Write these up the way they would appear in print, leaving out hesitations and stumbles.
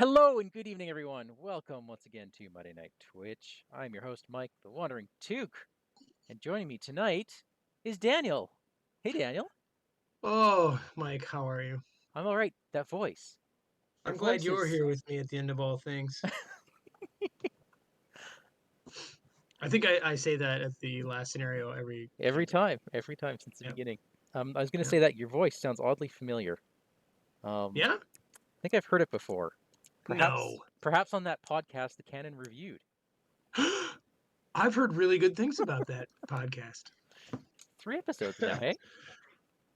Hello and good evening, everyone. Welcome once again to Monday Night Twitch. I'm your host, Mike, the WanderingTook, and joining me tonight is Daniel. Hey, Daniel. Oh, Mike, how are you? I'm all right. That voice. Your I'm glad voice you're is here with me at the end of all things. I think I say that at the last scenario every campaign. every time since the Yeah. beginning. I was going to Yeah. say that your voice sounds oddly familiar. Yeah? I think I've heard it before. No. Perhaps on that podcast, The Canon Reviewed. I've heard really good things about that podcast. 3 episodes now, hey?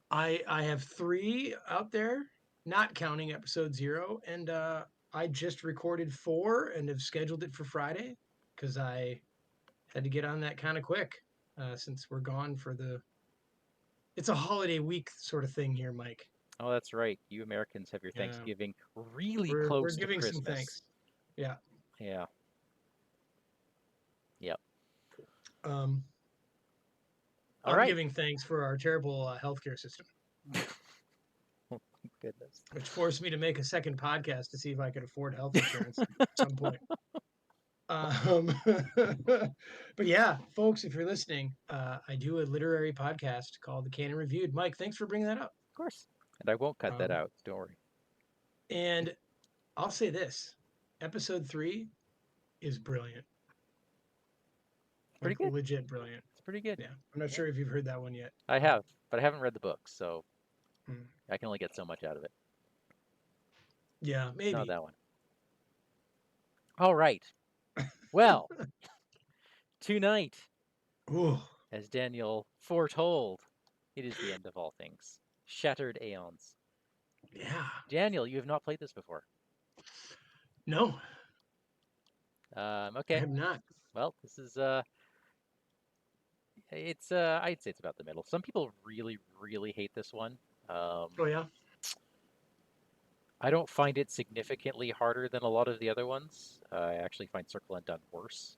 I have 3 out there, not counting episode 0, and I just recorded 4 and have scheduled it for Friday because I had to get on that kind of quick since we're gone for the. It's a holiday week sort of thing here, Mike. Oh, that's right. You Americans have your Yeah. Thanksgiving really We're close to giving some Christmas. thanks. Yeah. Yeah. Yep. Um, All I'm right. giving thanks for our terrible healthcare system, Oh, goodness. which forced me to make a second podcast to see if I could afford health insurance at some point. Um, but yeah, folks, if you're listening, I do a literary podcast called The Canon Reviewed. Mike, thanks for bringing that up. Of course. And I won't cut that Um, out. Don't worry. and I'll say this: episode 3 is brilliant, It's pretty like good. legit brilliant. It's pretty good. Yeah, I'm not Yeah. sure if you've heard that one yet. I have, but I haven't read the book, so Mm, I can only get so much out of it. yeah, Not maybe. that one. All right. Well, tonight, Ooh, as Daniel foretold, it is the end of all things. Shattered Aeons. yeah. Daniel, you have not played this before. No, I Okay. have not. Well, this is it's I'd say it's about the middle. Some people really, really hate this one. Um, Oh yeah. I don't find it significantly harder than a lot of the other ones. I actually find Circle Undone worse,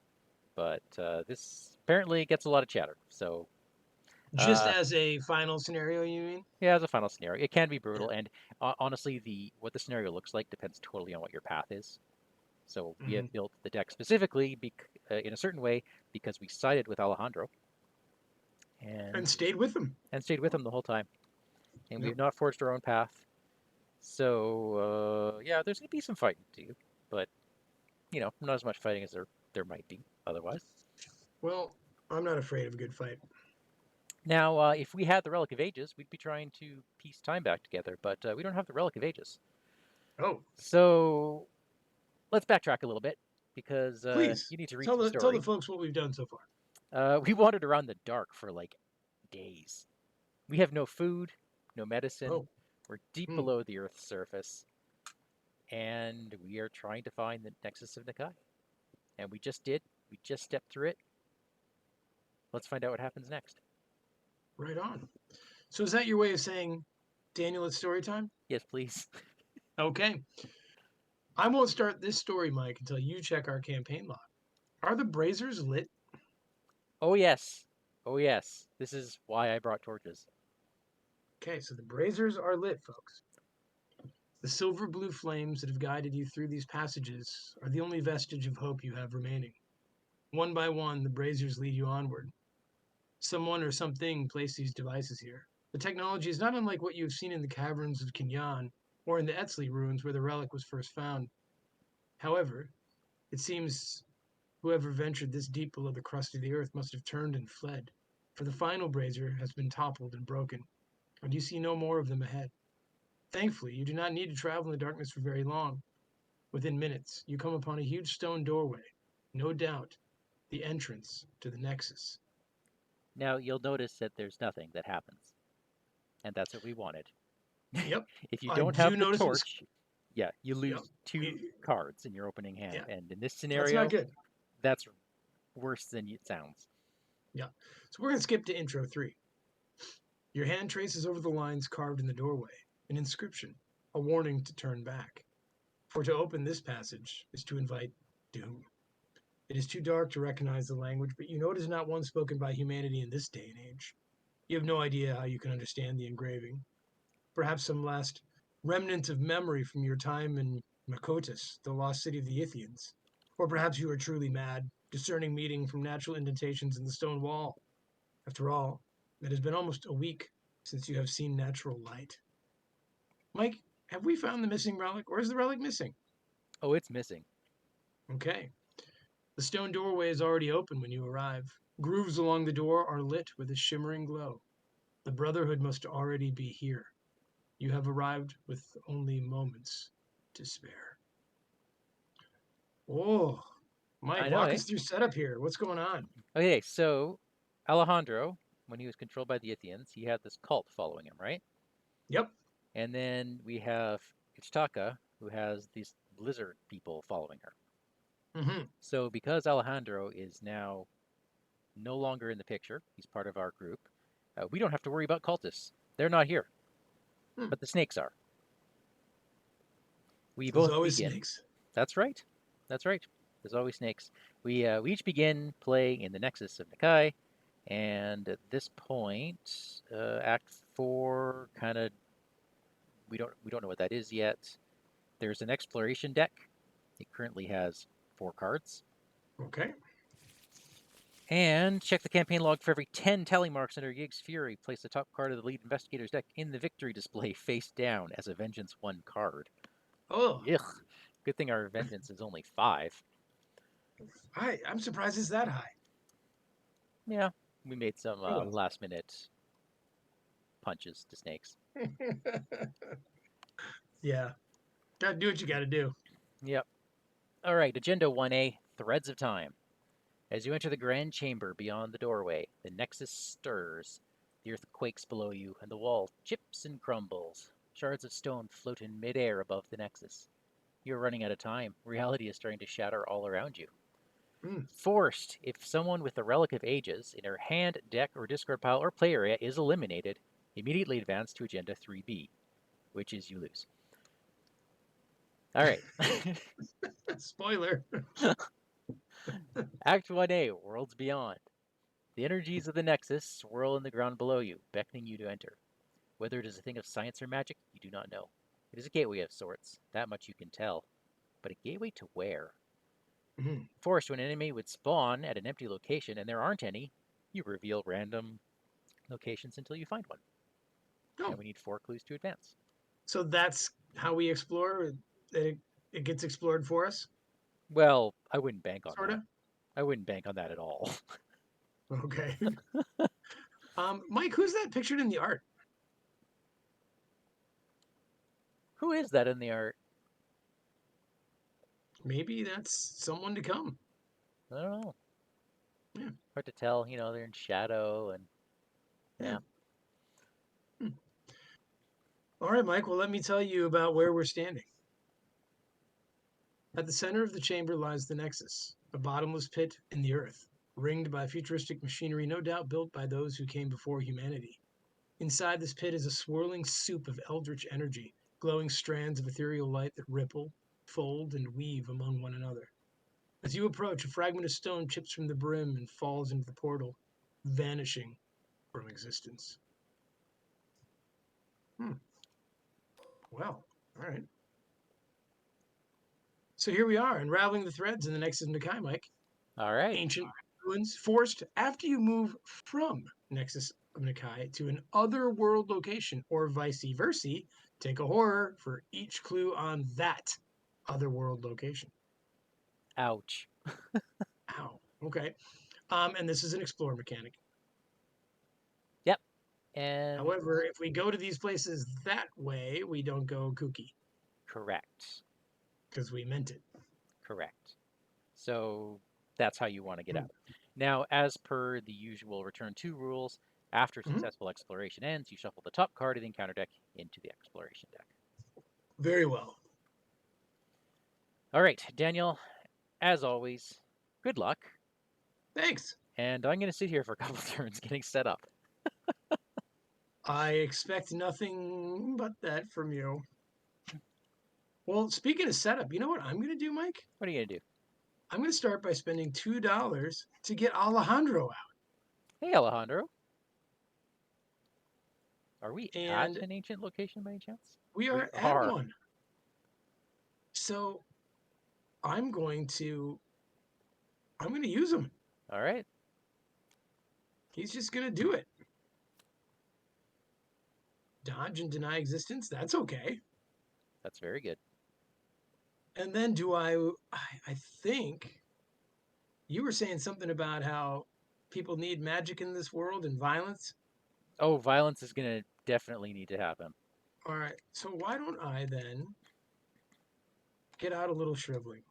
but this apparently gets a lot of chatter. So, Just uh, as a final scenario, you mean? yeah, as a final scenario, it can be Yeah. brutal, and honestly, the what the scenario looks like depends totally on what your path is. So we Hmm. have built the deck specifically in a certain way because we sided with Alejandro And and stayed with them. stayed with him the whole time, and we Yep. have not forged our own path. So yeah, there's gonna be some fighting to do, but not as much fighting as there might be otherwise. Well, I'm not afraid of a good fight. Now, if we had the Relic of Ages, we'd be trying to piece time back together, but we don't have the Relic of Ages. Oh, So let's backtrack a little bit because please you need to read tell some the story. folks what we've done so far. We wandered around the dark for like days. We have no food, no medicine. Oh, We're deep hmm. below the Earth's surface, and we are trying to find the Nexus of Nakai. And we just did. We just stepped through it. Let's find out what happens next. Right on. So is that your way of saying, Daniel, it's story time? Yes, please. Okay. I won't start this story, Mike, until you check our campaign log. Are the braziers lit? Oh, yes. Oh, yes. This is why I brought torches. Okay, so the braziers are lit, folks. The silver blue flames that have guided you through these passages are the only vestige of hope you have remaining. One by one, the braziers lead you onward. Someone or something placed these devices here. The technology is not unlike what you have seen in the caverns of Kinyan or in the Eztli ruins where the relic was first found. However, it seems whoever ventured this deep below the crust of the earth must have turned and fled, for the final brazier has been toppled and broken, and you see no more of them ahead. Thankfully, you do not need to travel in the darkness for very long. Within minutes, you come upon a huge stone doorway, no doubt the entrance to the Nexus. Now, you'll notice that there's nothing that happens. And that's what we wanted. Yep, If you I don't do have the notice it's. torch, yeah, you Yep, lose two we, cards in your opening hand. yeah, And in this that's not scenario, good. that's worse than it sounds. Yeah, so we're going to skip to intro 3. Your hand traces over the lines carved in the doorway, an inscription, a warning to turn back. For to open this passage is to invite doom. It is too dark to recognize the language, but you know it is not one spoken by humanity in this day and age. You have no idea how you can understand the engraving. Perhaps some last remnant of memory from your time in Makotis, the lost city of the Ithians. Or perhaps you are truly mad, discerning meaning from natural indentations in the stone wall. After all, it has been almost a week since you have seen natural light. Mike, have we found the missing relic, or is the relic missing? Oh, it's missing. Okay. The stone doorway is already open when you arrive. Grooves along the door are lit with a shimmering glow. The Brotherhood must already be here. You have arrived with only moments to spare. Oh, Mike, I know, walk eh? us through setup here. What's going on? Okay, so Alejandro, when he was controlled by the Ithians, he had this cult following him, right? Yep. And then we have Ichtaca, who has these lizard people following her. Mm-hmm. So because Alejandro is now no longer in the picture, he's part of our group, we don't have to worry about cultists. They're not here, Hmm. but the snakes are. We There's both always begin. snakes. That's right. That's right. There's always snakes. We each begin playing in the Nexus of Nakai, and at this point, Act 4 kind of we don't know what that is yet. There's an exploration deck. It currently has 4 cards. Okay. And check the campaign log for every 10 tally marks under Yig's Fury. Place the top card of the lead investigator's deck in the victory display face down as a Vengeance 1 card. Oh, Ugh. Good thing our Vengeance is only 5. I'm surprised it's that high. Yeah, we made some Oh well. last minute punches to snakes. Yeah. Gotta do what you gotta do. Yep. All right, Agenda 1A Threads of Time. As you enter the grand chamber beyond the doorway, the Nexus stirs. The earth quakes below you, and the wall chips and crumbles. Shards of stone float in midair above the Nexus. You're running out of time. Reality is starting to shatter all around you. Mm. Forced, if someone with the Relic of Ages in her hand, deck, or discard pile or play area is eliminated, immediately advance to Agenda 3B, which is you lose. All right. Spoiler. Act 1A Worlds Beyond. The energies of the Nexus swirl in the ground below you, beckoning you to enter. Whether it is a thing of science or magic, you do not know. It is a gateway of sorts, that much you can tell. But a gateway to where? Mm. Forced, when an enemy would spawn at an empty location and there aren't any, you reveal random locations until you find one. And Oh, we need 4 clues to advance. so that's how we explore. It gets explored for us, Well, I wouldn't bank on sort that. of. I wouldn't bank on that at all. Okay. Mike, who's that pictured in the art? Who is that in the art? Maybe that's someone to come. I don't know. Yeah. Hard to tell. They're in shadow and Yeah. yeah. Hmm. All right, Mike. Well, let me tell you about where we're standing. At the center of the chamber lies the Nexus, a bottomless pit in the earth, ringed by futuristic machinery no doubt built by those who came before humanity. Inside this pit is a swirling soup of eldritch energy, glowing strands of ethereal light that ripple, fold, and weave among one another. As you approach, a fragment of stone chips from the brim and falls into the portal, vanishing from existence. Hmm. Well, all right. So here we are, unraveling the threads in the Nexus of Nakai, Mike. All right. Ancient ruins forced after you move from Nexus of Nakai to an otherworld location, or vice versa. Take a horror for each clue on that otherworld location. Ouch. Ow. Okay. And this is an explore mechanic. Yep. And However, if we go to these places that way, we don't go kooky correct. because we meant it. Correct. So that's how you want to get Mm. out. Now, as per the usual return to rules, after Mhm. successful exploration ends, you shuffle the top card of the encounter deck into the exploration deck. Very well. All right, Daniel, as always, good luck. Thanks. And I'm going to sit here for a couple turns getting set up. I expect nothing but that from you. Well, speaking of setup, you know what I'm going to do, Mike? What are you going to do? I'm going to start by spending $2 to get Alejandro out. Hey, Alejandro. Are we at And an ancient location by any chance? we We are at are. one. So I'm going to use him. All right. He's just going to do it. Dodge and deny existence. That's okay. That's very good. And then I think you were saying something about how people need magic in this world and violence. Oh, violence is going to definitely need to happen. All right. So why don't I then get out a little shriveling?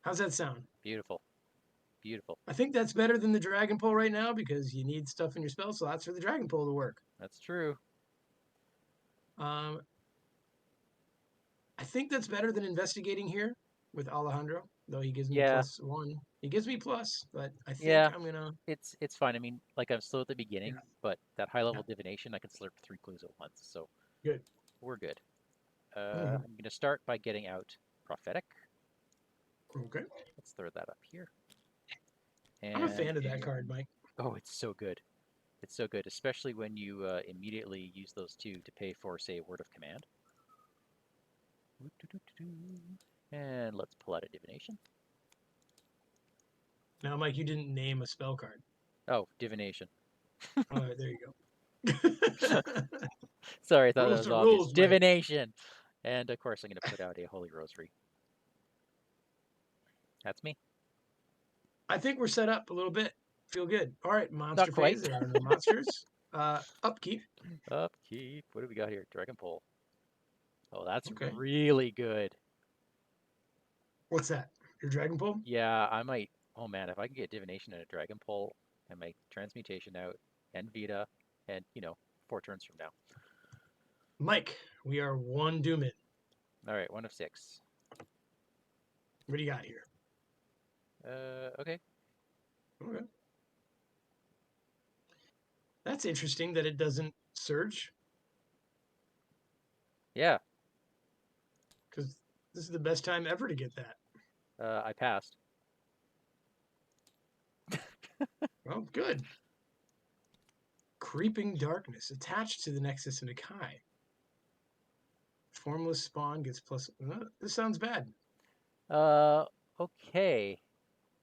How's that sound? Beautiful. Beautiful. I think that's better than the dragon pole right now because you need stuff in your spell slots for the dragon pole to work. That's true. Um, I think that's better than investigating here with Alejandro, though he gives me Yeah. +1. He gives me plus, but I think Yeah. I'm gonna. It's fine. I mean, like I'm still at the Yeah, beginning, but that high yeah, level divination, I can slurp 3 clues at once, so good. we're good. Hmm. I'm going to start by getting out prophetic. Okay, Let's throw that up here. I'm a And fan of that card, Mike. oh, it's so good. It's so good, especially when you immediately use those two to pay for, say, a word of command. And let's pull out a divination. Now, Mike, you didn't name a spell card. Oh, divination. All right, there you go. Sorry, I thought that Rules was are obvious. rules, Mike. Divination. And of course, I'm going to put out a holy rosary. That's me. I think we're set up a little bit. Feel good. All right, Not monster quite. phase. There are no monsters. Upkeep. Upkeep. What do we got here? Dragon Pole. Oh, that's Okay. really good. What's that? Your dragon pole? Yeah, I might. Oh man, if I can get divination and a dragon pole and my transmutation out and Vita and, 4 turns from now. Mike, we are one doom in. All right, 1 of 6. What do you got here? Okay. Okay. That's interesting that it doesn't surge Yeah, because this is the best time ever to get that. I passed. Well, good. Creeping darkness attached to the Nexus and Akai. Formless spawn gets plus. This sounds bad. Uh, okay.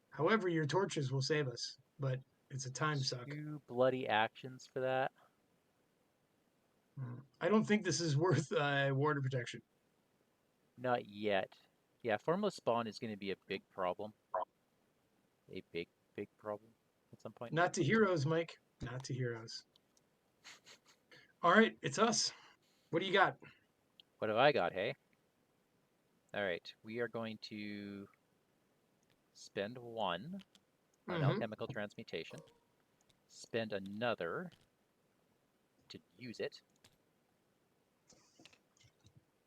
However, your torches will save us, but it's a time suck. 2 bloody actions for that. I don't think this is worth ward of protection. Not yet. Yeah, formless spawn is going to be a big problem. A big, big problem at some point. Not to heroes, Mike. Not to heroes. All right, it's us. What do you got? What have I got, hey? All right, we are going to spend 1 on Mm-hmm. alchemical transmutation, spend another to use it.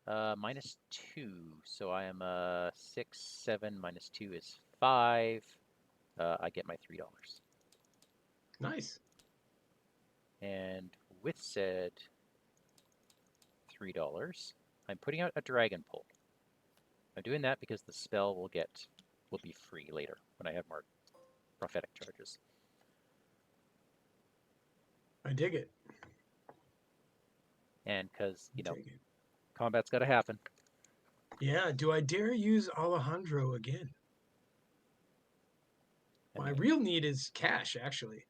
-2, so I am 6, 7 minus 2 is 5. I get my $3. Nice. And with said $3, I'm putting out a dragon pole. I'm doing that because the spell will be free later when I have more prophetic charges. I dig it. And because, I dig it. combat's got to happen. Yeah. Do I dare use Alejandro again? I My mean, real need is cash, actually.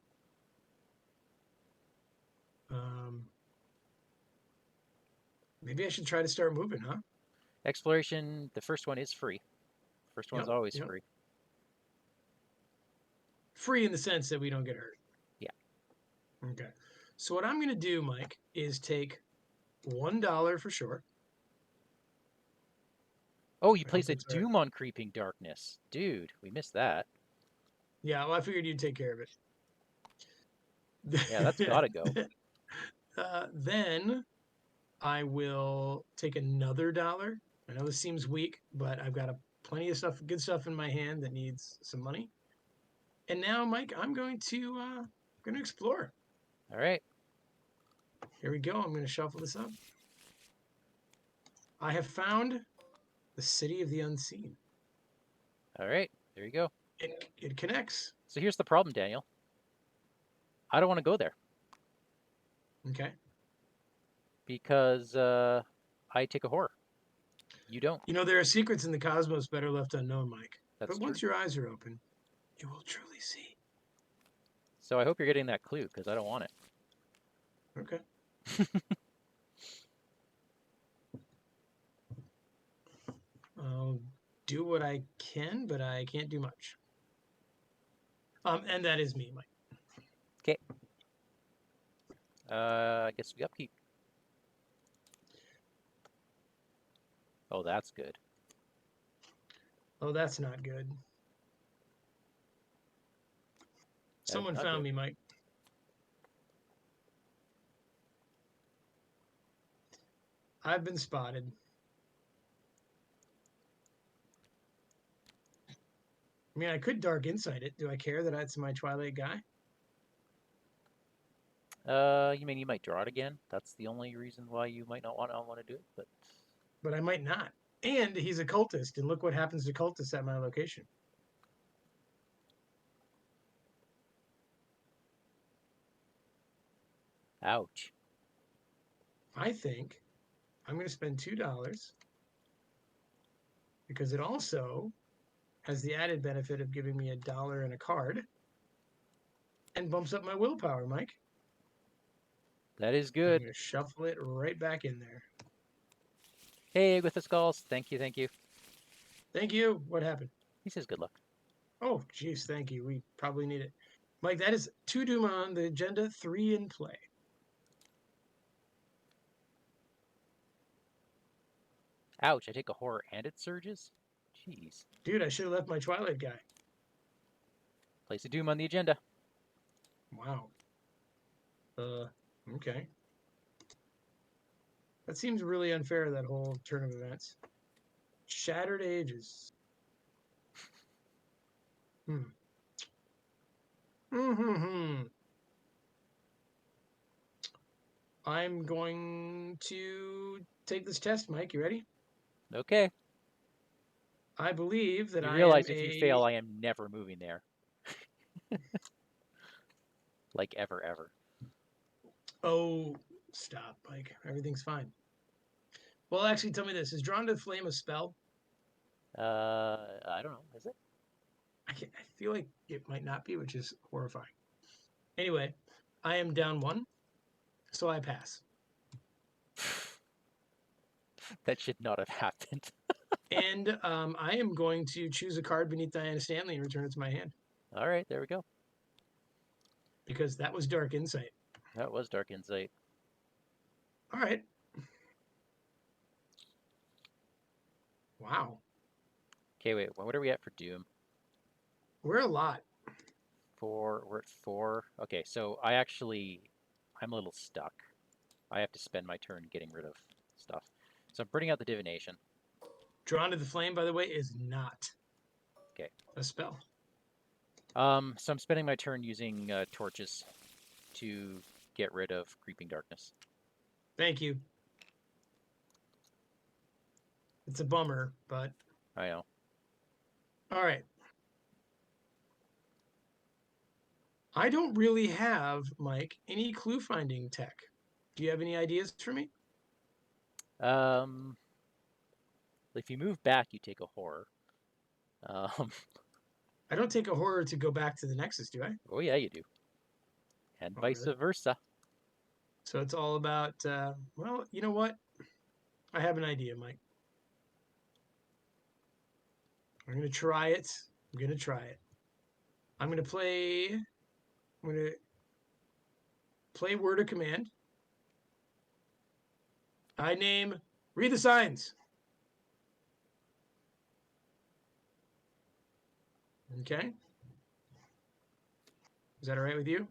Um, maybe I should try to start moving, huh? exploration, the first one is free. First one's Yep. always Yep. free. Free in the sense that we don't get hurt. Yeah. Okay. So what I'm going to do, Mike, is take $1 for short. Oh, you I hope place a that's all right. doom on creeping darkness. Dude, we missed that. Yeah, well, I figured you'd take care of Yeah, that's it. got to go. Then I will take another dollar. I know this seems weak, but I've got plenty of stuff, good stuff in my hand that needs some money. And now, Mike, I'm going to explore. All right. Here we go. I'm going to shuffle this up. I have found the city of the unseen. All right. There you go. It connects. So here's the problem, Daniel. I don't want to go there. Okay. Because I take a horror. You don't. You know, there are secrets in the cosmos better left unknown, Mike. That's But true. once your eyes are open, you will truly see. So I hope you're getting that clue, because I don't want it. Okay. I'll do what I can, but I can't do much. And that is me, Mike. Okay. I guess we upkeep. Oh, that's good. Oh, that's not good. That is Someone not found good. me, Mike. I've been spotted. I mean, I could dark insight it. Do I care that it's my Twilight guy? You mean you might draw it again? That's the only reason why you might not want to do it, but But I might not. And he's a cultist, and look what happens to cultists at my location. ouch. I think I'm going to spend $2 because it also has the added benefit of giving me $1 and a card and bumps up my willpower, Mike. That is I'm good. going to shuffle it right back in there. Hey, with the skulls. Thank you, thank you. Thank you. What happened? He says good luck. Oh, geez, thank you. We probably need it. Mike, that is 2 Doom on the agenda, 3 in play. Ouch, I take a horror and it surges? Jeez. Dude, I should have left my Twilight guy. Place of Doom on the agenda. Wow. Okay. That seems really unfair, that whole turn of events. Shattered Ages. Hmm. Hmm. I'm going to take this test, Mike. You ready? Okay. I believe that You I am realize if you a. fail, I am never moving there. Like ever, ever. Oh, stop, Mike. Everything's fine. Well, actually, tell me this: is Drawn to the Flame a spell? I don't know. Is it? I feel like it might not be, which is horrifying. Anyway, I am down 1, so I pass. That should not have happened. And I am going to choose a card beneath Diana Stanley and return it to my hand All right, there we go. because that was Dark Insight. That was Dark Insight. All right. Wow. Okay, wait. What are we at for Doom? We're a lot. We're at 4. Okay, so I'm a little stuck. I have to spend my turn getting rid of stuff. So I'm burning out the divination. Drawn to the Flame, by the way, is not Okay. a spell. So I'm spending my turn using torches to get rid of creeping darkness. Thank you. It's a bummer, but I know. all right. I don't really have, Mike, any clue finding tech. Do you have any ideas for me? If you move back, you take a horror. Um, I don't take a horror to go back to the Nexus, do I? oh yeah, you do, and Oh, vice really? versa. So it's all about, well, you know what? I have an idea, Mike. I'm going to try it. I'm going to try it. I'm going to play word of command. I name, read the signs. Okay. Is that all right with you?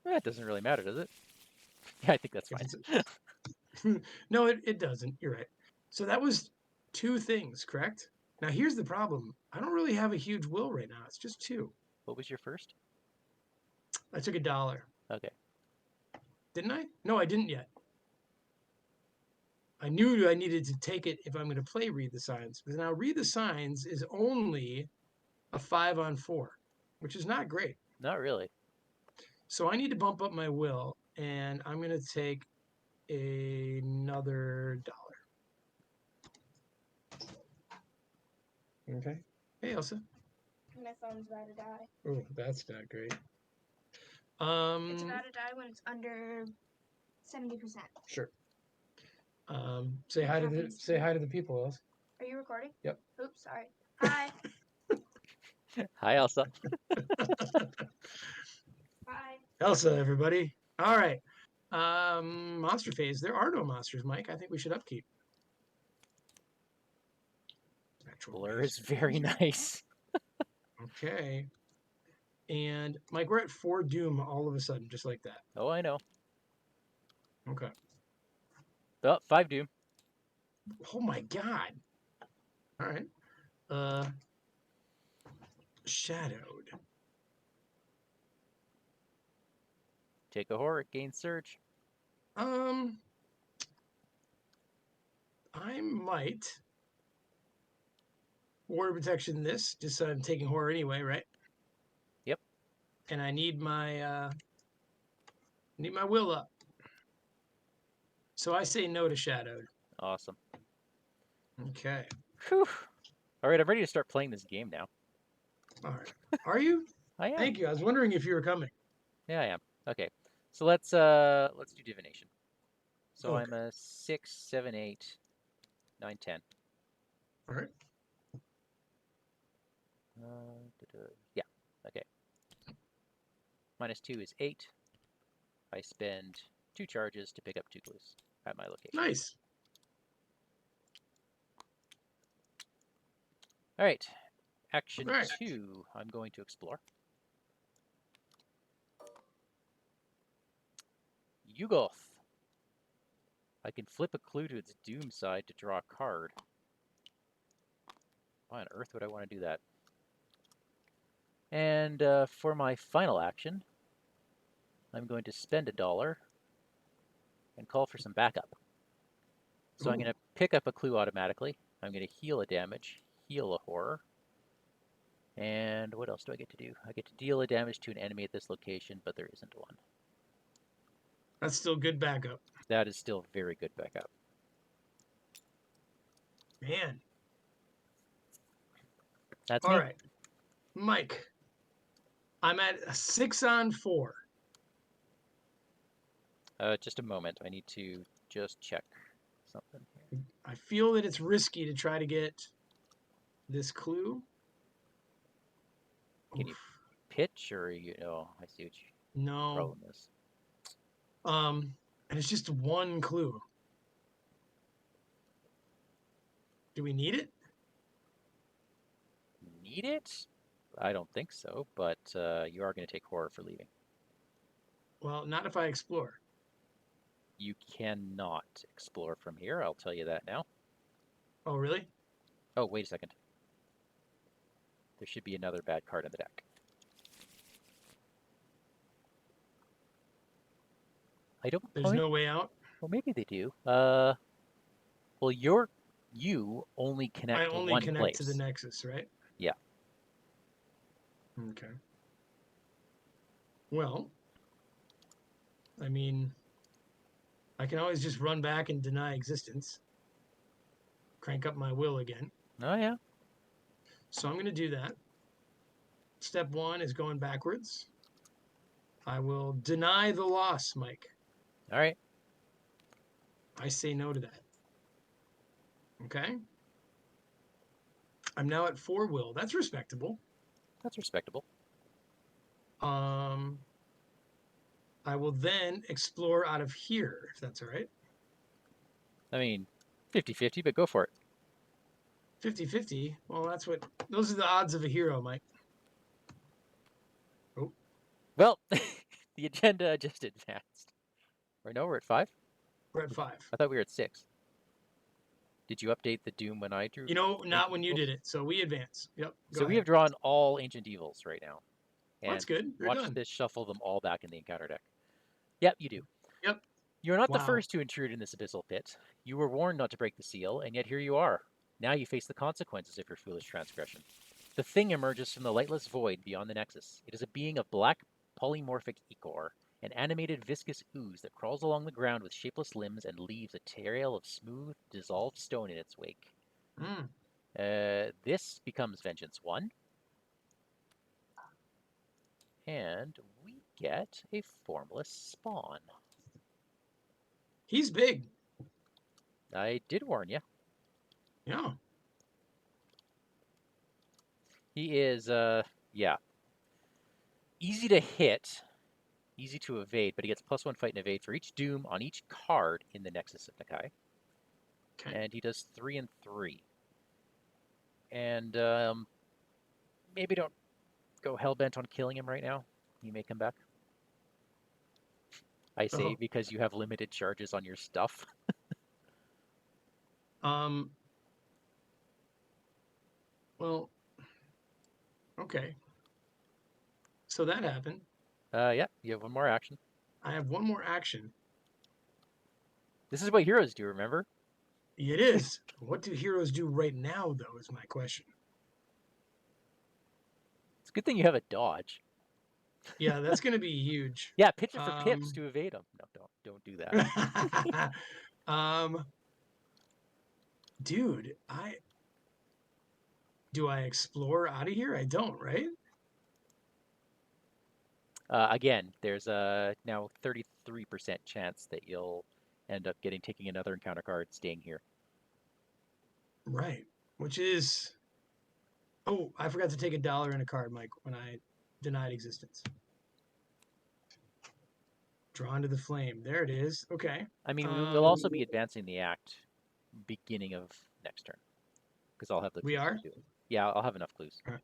It doesn't really matter, does it? Yeah, I think that's If fine. it's no, it doesn't. You're right. So that was 2 things, correct? Now here's the problem. I don't really have a huge will right now. It's just 2. What was your first? I took $1. Okay. Didn't I? No, I didn't yet. I knew I needed to take it if I'm going to play Read the Signs. But now Read the Signs is only a 5 on 4, which is not great. Not really. So I need to bump up my will, and I'm going to take another dollar. Okay. Hey, Elsa. My phone's about to die. Oh, that's not great. It's about to die when it's under 70%. Sure. Say hi to the people, Elsa. Are you recording? Yep. Oops, sorry. Hi. Hi, Elsa. Bye. Elsa, everybody. All right. Monster phase. There are no monsters, Mike. I think we should upkeep. Blur is very nice. Okay. And Mike, we're at 4 Doom all of a sudden, just like that. Oh, I know. Okay. Oh, 5 Doom. Oh my god. All right. Shadowed. Take a horror, gain surge. I might water protection this, just so I'm taking horror anyway, right? Yep. And I need my will up. So I say no to shadowed. Awesome. Okay. Whew. All right, I'm ready to start playing this game now. All right. Are you? I am. Thank you. I was wondering if you were coming. Yeah, I am. Okay. So let's do divination. So Okay. I'm a 6, 7, 8, 9, 10. All right. Yeah. Okay. -2 is 8. I spend 2 charges to pick up 2 clues at my location. Nice. All right. Action All right. 2, I'm going to explore. Yugoth. I can flip a clue to its doom side to draw a card. Why on earth would I want to do that? And for my final action, I'm going to spend $1 and call for some backup. So I'm going to pick up a clue automatically. I'm going to heal a damage, heal a horror. And what else do I get to do? I get to deal a damage to an enemy at this location, but there isn't one. That's still good backup. That is still very good backup. Man. That's All me. right. Mike, I'm at a 6 on 4. Just a moment. I need to just check something here. I feel that it's risky to try to get this clue. Can you pitch, or you know? I see what your No. problem is. And it's just one clue. Do we need it? Need it? I don't think so, but you are going to take horror for leaving. Well, not if I explore. You cannot explore from here. I'll tell you that now. Oh, really? Oh, wait a second. There should be another bad card in the deck. I don't. There's no way out? Well, maybe they do. Well, you only connect I to only one connect place. to the nexus, right? Yeah. Okay. Well, I mean, I can always just run back and deny existence. Crank up my will again. Oh, yeah. So I'm going to do that. Step 1 is going backwards. I will deny the loss, Mike. All right. I say no to that. Okay? I'm now at 4 will. That's respectable. That's respectable. I will then explore out of here, if that's all right. I mean, 50-50, but go for it. 50-50? Well, those are the odds of a hero, Mike. Oh. Well, the agenda just advanced. Right now we're at 5? We're at 5. I thought we were at 6. Did you update the Doom when I drew? You know, not when you did it. So we advance. Yep. So we have drawn all Ancient Evils right now. And that's good. Watch this shuffle them all back in the encounter deck. Yep, you do. Yep. You're not the first to intrude in this abyssal pit. You were warned not to break the seal, and yet here you are. Now you face the consequences of your foolish transgression. The thing emerges from the lightless void beyond the nexus. It is a being of black polymorphic ichor, an animated viscous ooze that crawls along the ground with shapeless limbs and leaves a trail of smooth, dissolved stone in its wake. Mm. This becomes Vengeance 1. And we get a formless spawn. He's big. I did warn you. Yeah. He is, yeah. Easy to hit, easy to evade, but he gets +1 fight and evade for each doom on each card in the Nexus of Nakai. Okay. And he does 3 and 3. And maybe don't go hellbent on killing him right now. He may come back. I say because you have limited charges on your stuff. Well, okay. So that happened. Yeah, you have one more action. I have one more action. This is what heroes do, remember? It is. What do heroes do right now, though, is my question. It's a good thing you have a dodge. Yeah, that's going to be huge. Yeah, pitch it for pips to evade him. No, don't do that. Dude, do I explore out of here? I don't, right? Again, there's a now 33% chance that you'll end up taking another encounter card, staying here. Right. Which is, oh, I forgot to take $1 in a card, Mike, when I denied existence. Drawn to the flame. There it is. Okay. I mean, we'll also be advancing the act beginning of next turn because I'll have the clues. We are? To do it. Yeah, I'll have enough clues. All right.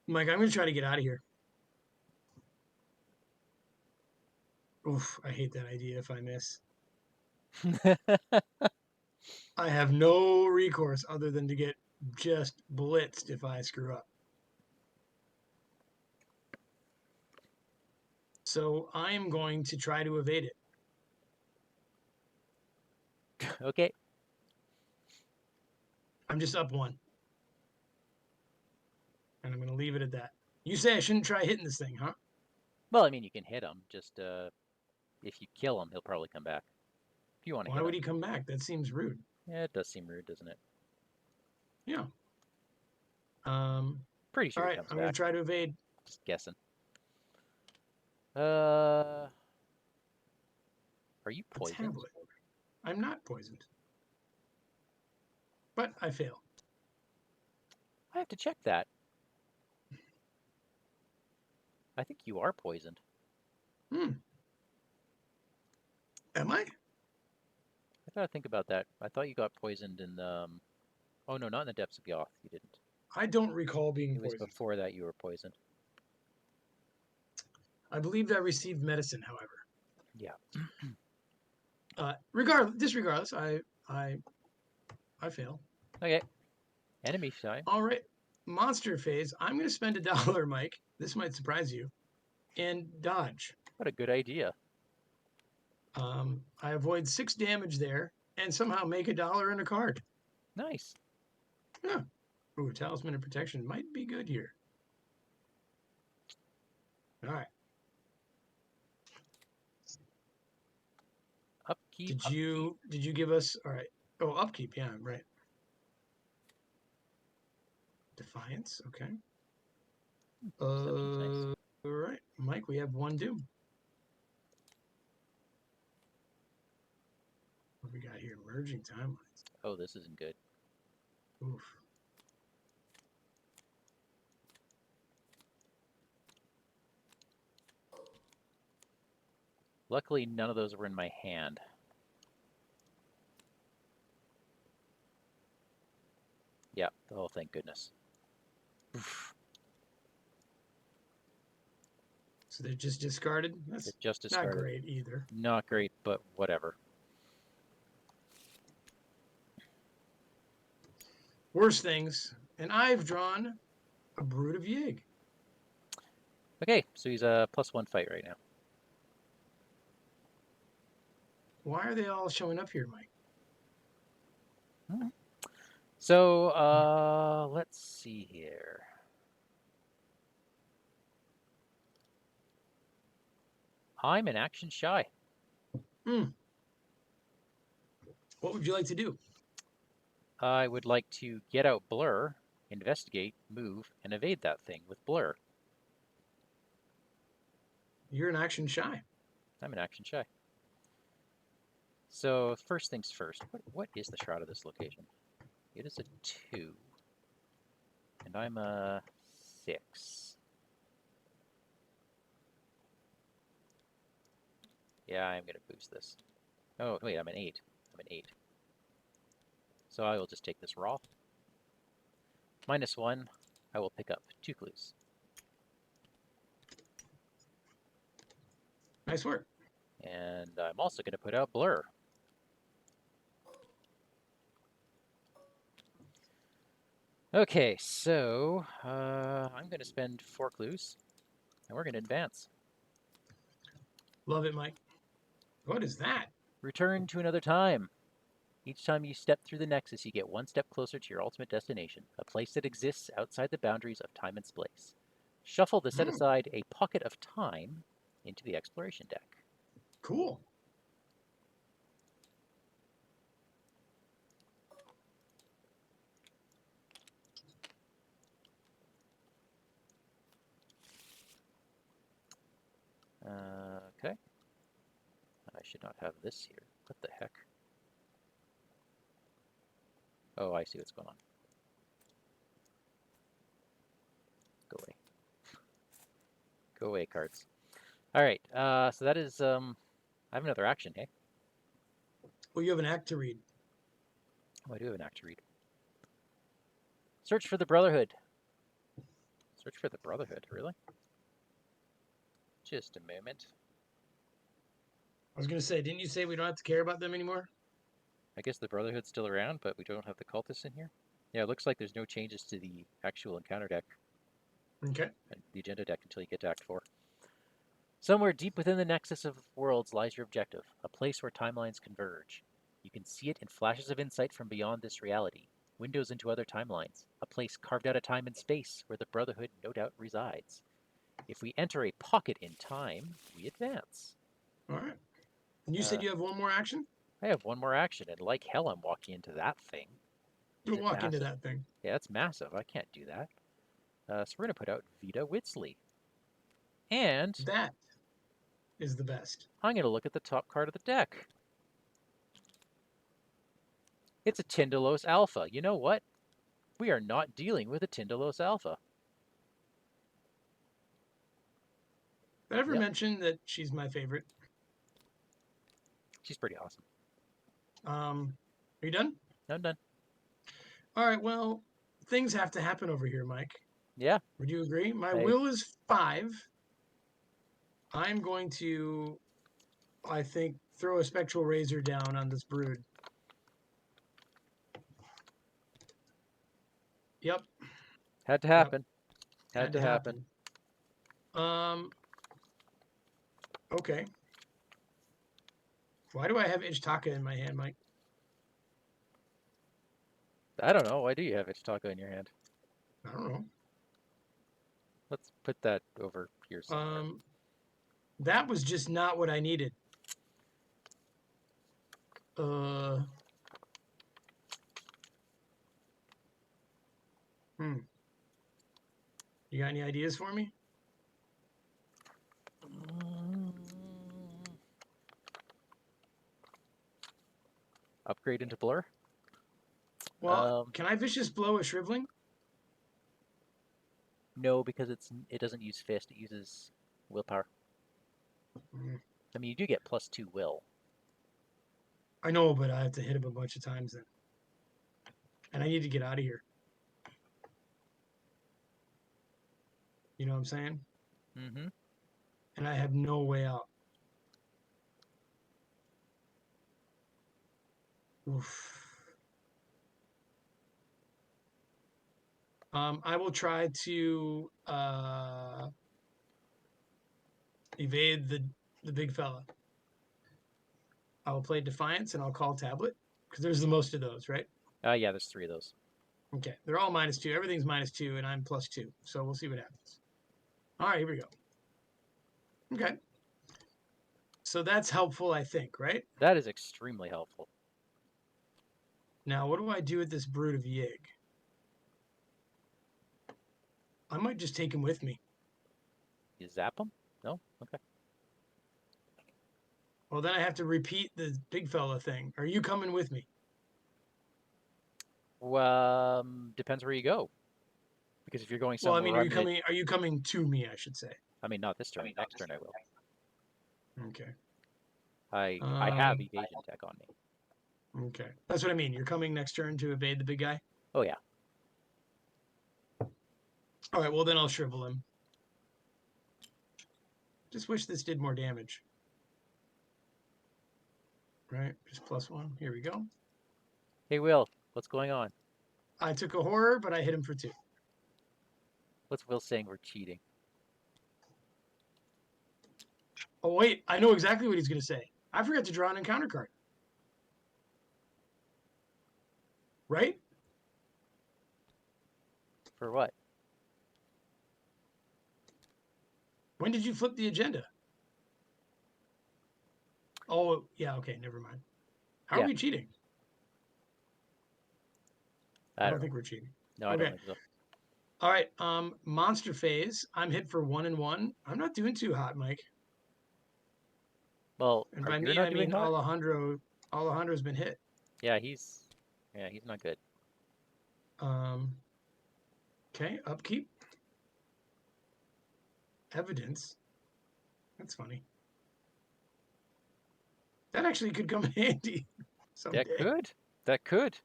Mike, I'm going to try to get out of here. Oof, I hate that idea if I miss. I have no recourse other than to get just blitzed if I screw up. So I'm going to try to evade it. Okay. I'm just up 1. And I'm going to leave it at that. You say I shouldn't try hitting this thing, huh? Well, I mean, you can hit him. Just if you kill him, he'll probably come back. If you want to hit him. Why would he come back? That seems rude. Yeah, it does seem rude, doesn't it? Yeah. Pretty sure all he right, comes I'm going back. to try to evade. Just guessing. Are you poisoned? Tablet. I'm not poisoned. But I fail. I have to check that. I think you are poisoned. Am I? I gotta think about that. I thought you got poisoned in the... Oh, no, not in the Depths of Yoth. You didn't. I don't recall being poisoned. It was before that you were poisoned. I believed I received medicine, however. Yeah. Disregardless, I fail. Okay. Enemy shy. All right. Monster phase. I'm going to spend $1, Mike. This might surprise you. And dodge. What a good idea. I avoid 6 damage there and somehow make $1 in a card. Nice. Yeah. Ooh, Talisman of Protection might be good here. All right. Upkeep. Did you give us, all right. Oh, upkeep. Yeah, right. Defiance. Okay. Nice. All right. Mike, we have 1 doom. What do we got here? Merging timelines. Oh, this isn't good. Oof. Luckily, none of those were in my hand. Yeah. Oh, thank goodness. Oof. So they're just discarded? That's just discarded. Not great either. Not great, but whatever. Worse things. And I've drawn a Brood of Yig. Okay, so he's a +1 fight right now. Why are they all showing up here, Mike? So, let's see here. I'm an action shy. What would you like to do? I would like to get out Blur, investigate, move, and evade that thing with Blur. You're an action shy. I'm an action shy. So, first things first, what is the shroud of this location? It is a 2. And I'm a 6. Yeah, I'm going to boost this. Oh, wait, I'm an 8. I'm an 8. So I will just take this raw. -1, I will pick up 2 clues. Nice work. And I'm also going to put out Blur. Okay, so I'm going to spend 4 clues, and we're going to advance. Love it, Mike. What is that? Return to another time. Each time you step through the Nexus, you get 1 step closer to your ultimate destination, a place that exists outside the boundaries of time and space. Shuffle to set aside a pocket of time into the exploration deck. Cool. Okay. I should not have this here. What the heck? Oh, I see what's going on. Go away. Go away, cards. All right. So that is. I have another action, hey? Well, you have an act to read. Oh, I do have an act to read. Search for the Brotherhood. Search for the Brotherhood, really? Just a moment. I was going to say, didn't you say we don't have to care about them anymore? I guess the Brotherhood's still around, but we don't have the cultists in here. Yeah, it looks like there's no changes to the actual encounter deck, Okay. and the agenda deck until you get to Act 4. Somewhere deep within the nexus of worlds lies your objective, a place where timelines converge. You can see it in flashes of insight from beyond this reality, windows into other timelines, a place carved out of time and space where the Brotherhood no doubt resides. If we enter a pocket in time, we advance. All right. And you said you have one more action? I have 1 more action, and like hell I'm walking into that thing. You'll walk into that thing. Yeah, it's massive. I can't do that. So we're going to put out Eztli. And That is the best. I'm going to look at the top card of the deck. It's a Tindalos Alpha. You know what? We are not dealing with a Tindalos Alpha. Did I ever mention that she's my favorite? She's pretty awesome. Are you done? I'm done. All right. Well, things have to happen over here, Mike. Yeah. Would you agree? My will is 5. I'm going to, I think, throw a spectral razor down on this brood. Yep. Had to happen. Yep. Had to happen. Okay. Why do I have Ichtaca in my hand, Mike? I don't know. Why do you have Ichtaca in your hand? I don't know. Let's put that over here somewhere. That was just not what I needed. You got any ideas for me? Upgrade into Blur? Well, can I Vicious Blow a Shriveling? No, because it doesn't use Fist. It uses Willpower. I mean, you do get +2 Will. I know, but I have to hit him a bunch of times then. And I need to get out of here. You know what I'm saying? Mm-hmm. And I have no way out. Oof. I will try to evade the big fella. I will play Defiance and I'll call Tablet because there's the most of those, right? Yeah, there's 3 of those. Okay, they're all -2. Everything's -2, and I'm +2. So we'll see what happens. All right, here we go. Okay. So that's helpful, I think, right? That is extremely helpful. Now, what do I do with this brood of Yig? I might just take him with me. You zap them? No? Okay. Well, then I have to repeat the big fella thing. Are you coming with me? Well, depends where you go. Because if you're going Well, I somewhere, mean, are you coming to me, I should say. I mean, not this turn. Next turn I will. Okay. I have evasion tech on me. Okay. That's what I mean. You're coming next turn to evade the big guy? Oh, yeah. All right, well, then I'll shrivel him. Just wish this did more damage. Right, just +1. Here we go. Hey, Will, what's going on? I took a horror, but I hit him for 2. What's Will saying we're cheating? Oh, wait, I know exactly what he's going to say. I forgot to draw an encounter card. Right? For what? When did you flip the agenda? Oh, yeah, okay, never mind. How Yeah. are we cheating? I don't know. think we're cheating. No, I don't think so. All right, monster phase. I'm hit for 1 and 1. I'm not doing too hot, Mike. Well, And by you're me, not I doing mean hot? Alejandro's been hit. Yeah, he's not good. Okay, upkeep. Evidence. That's funny. That actually could come in handy someday. That could.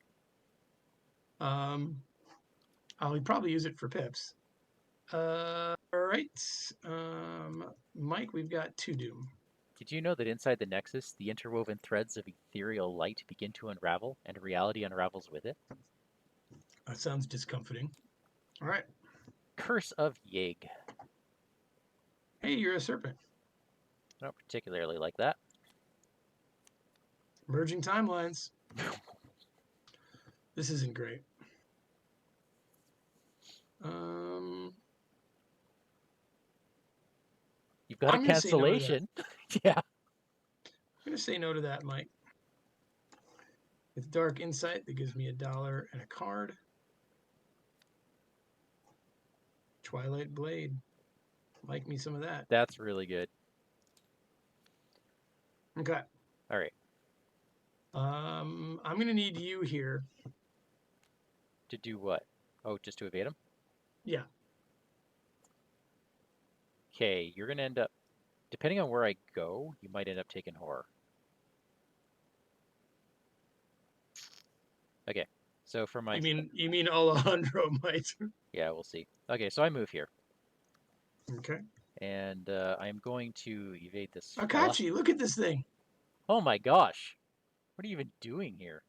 I'll probably use it for pips. All right. Mike, we've got 2 doom. Did you know that inside the Nexus, the interwoven threads of ethereal light begin to unravel, and reality unravels with it? That sounds discomforting. All right. Curse of Yig. Hey, you're a serpent. I don't particularly like that. Merging timelines. This isn't great. You've got a cancellation. Yeah. I'm going to say no to that, Mike. With Dark Insight, that gives me $1 and a card. Twilight Blade. Like me some of that. That's really good. Okay. All right. I'm going to need you here. To do what? Oh, just to evade him? Yeah. Okay, you're going to end up, depending on where I go, you might end up taking horror. Okay, so for my... You mean Alejandro might? Yeah, we'll see. Okay, so I move here. Okay. And I'm going to evade this Akachi, look at this thing. Oh my gosh. What are you even doing here?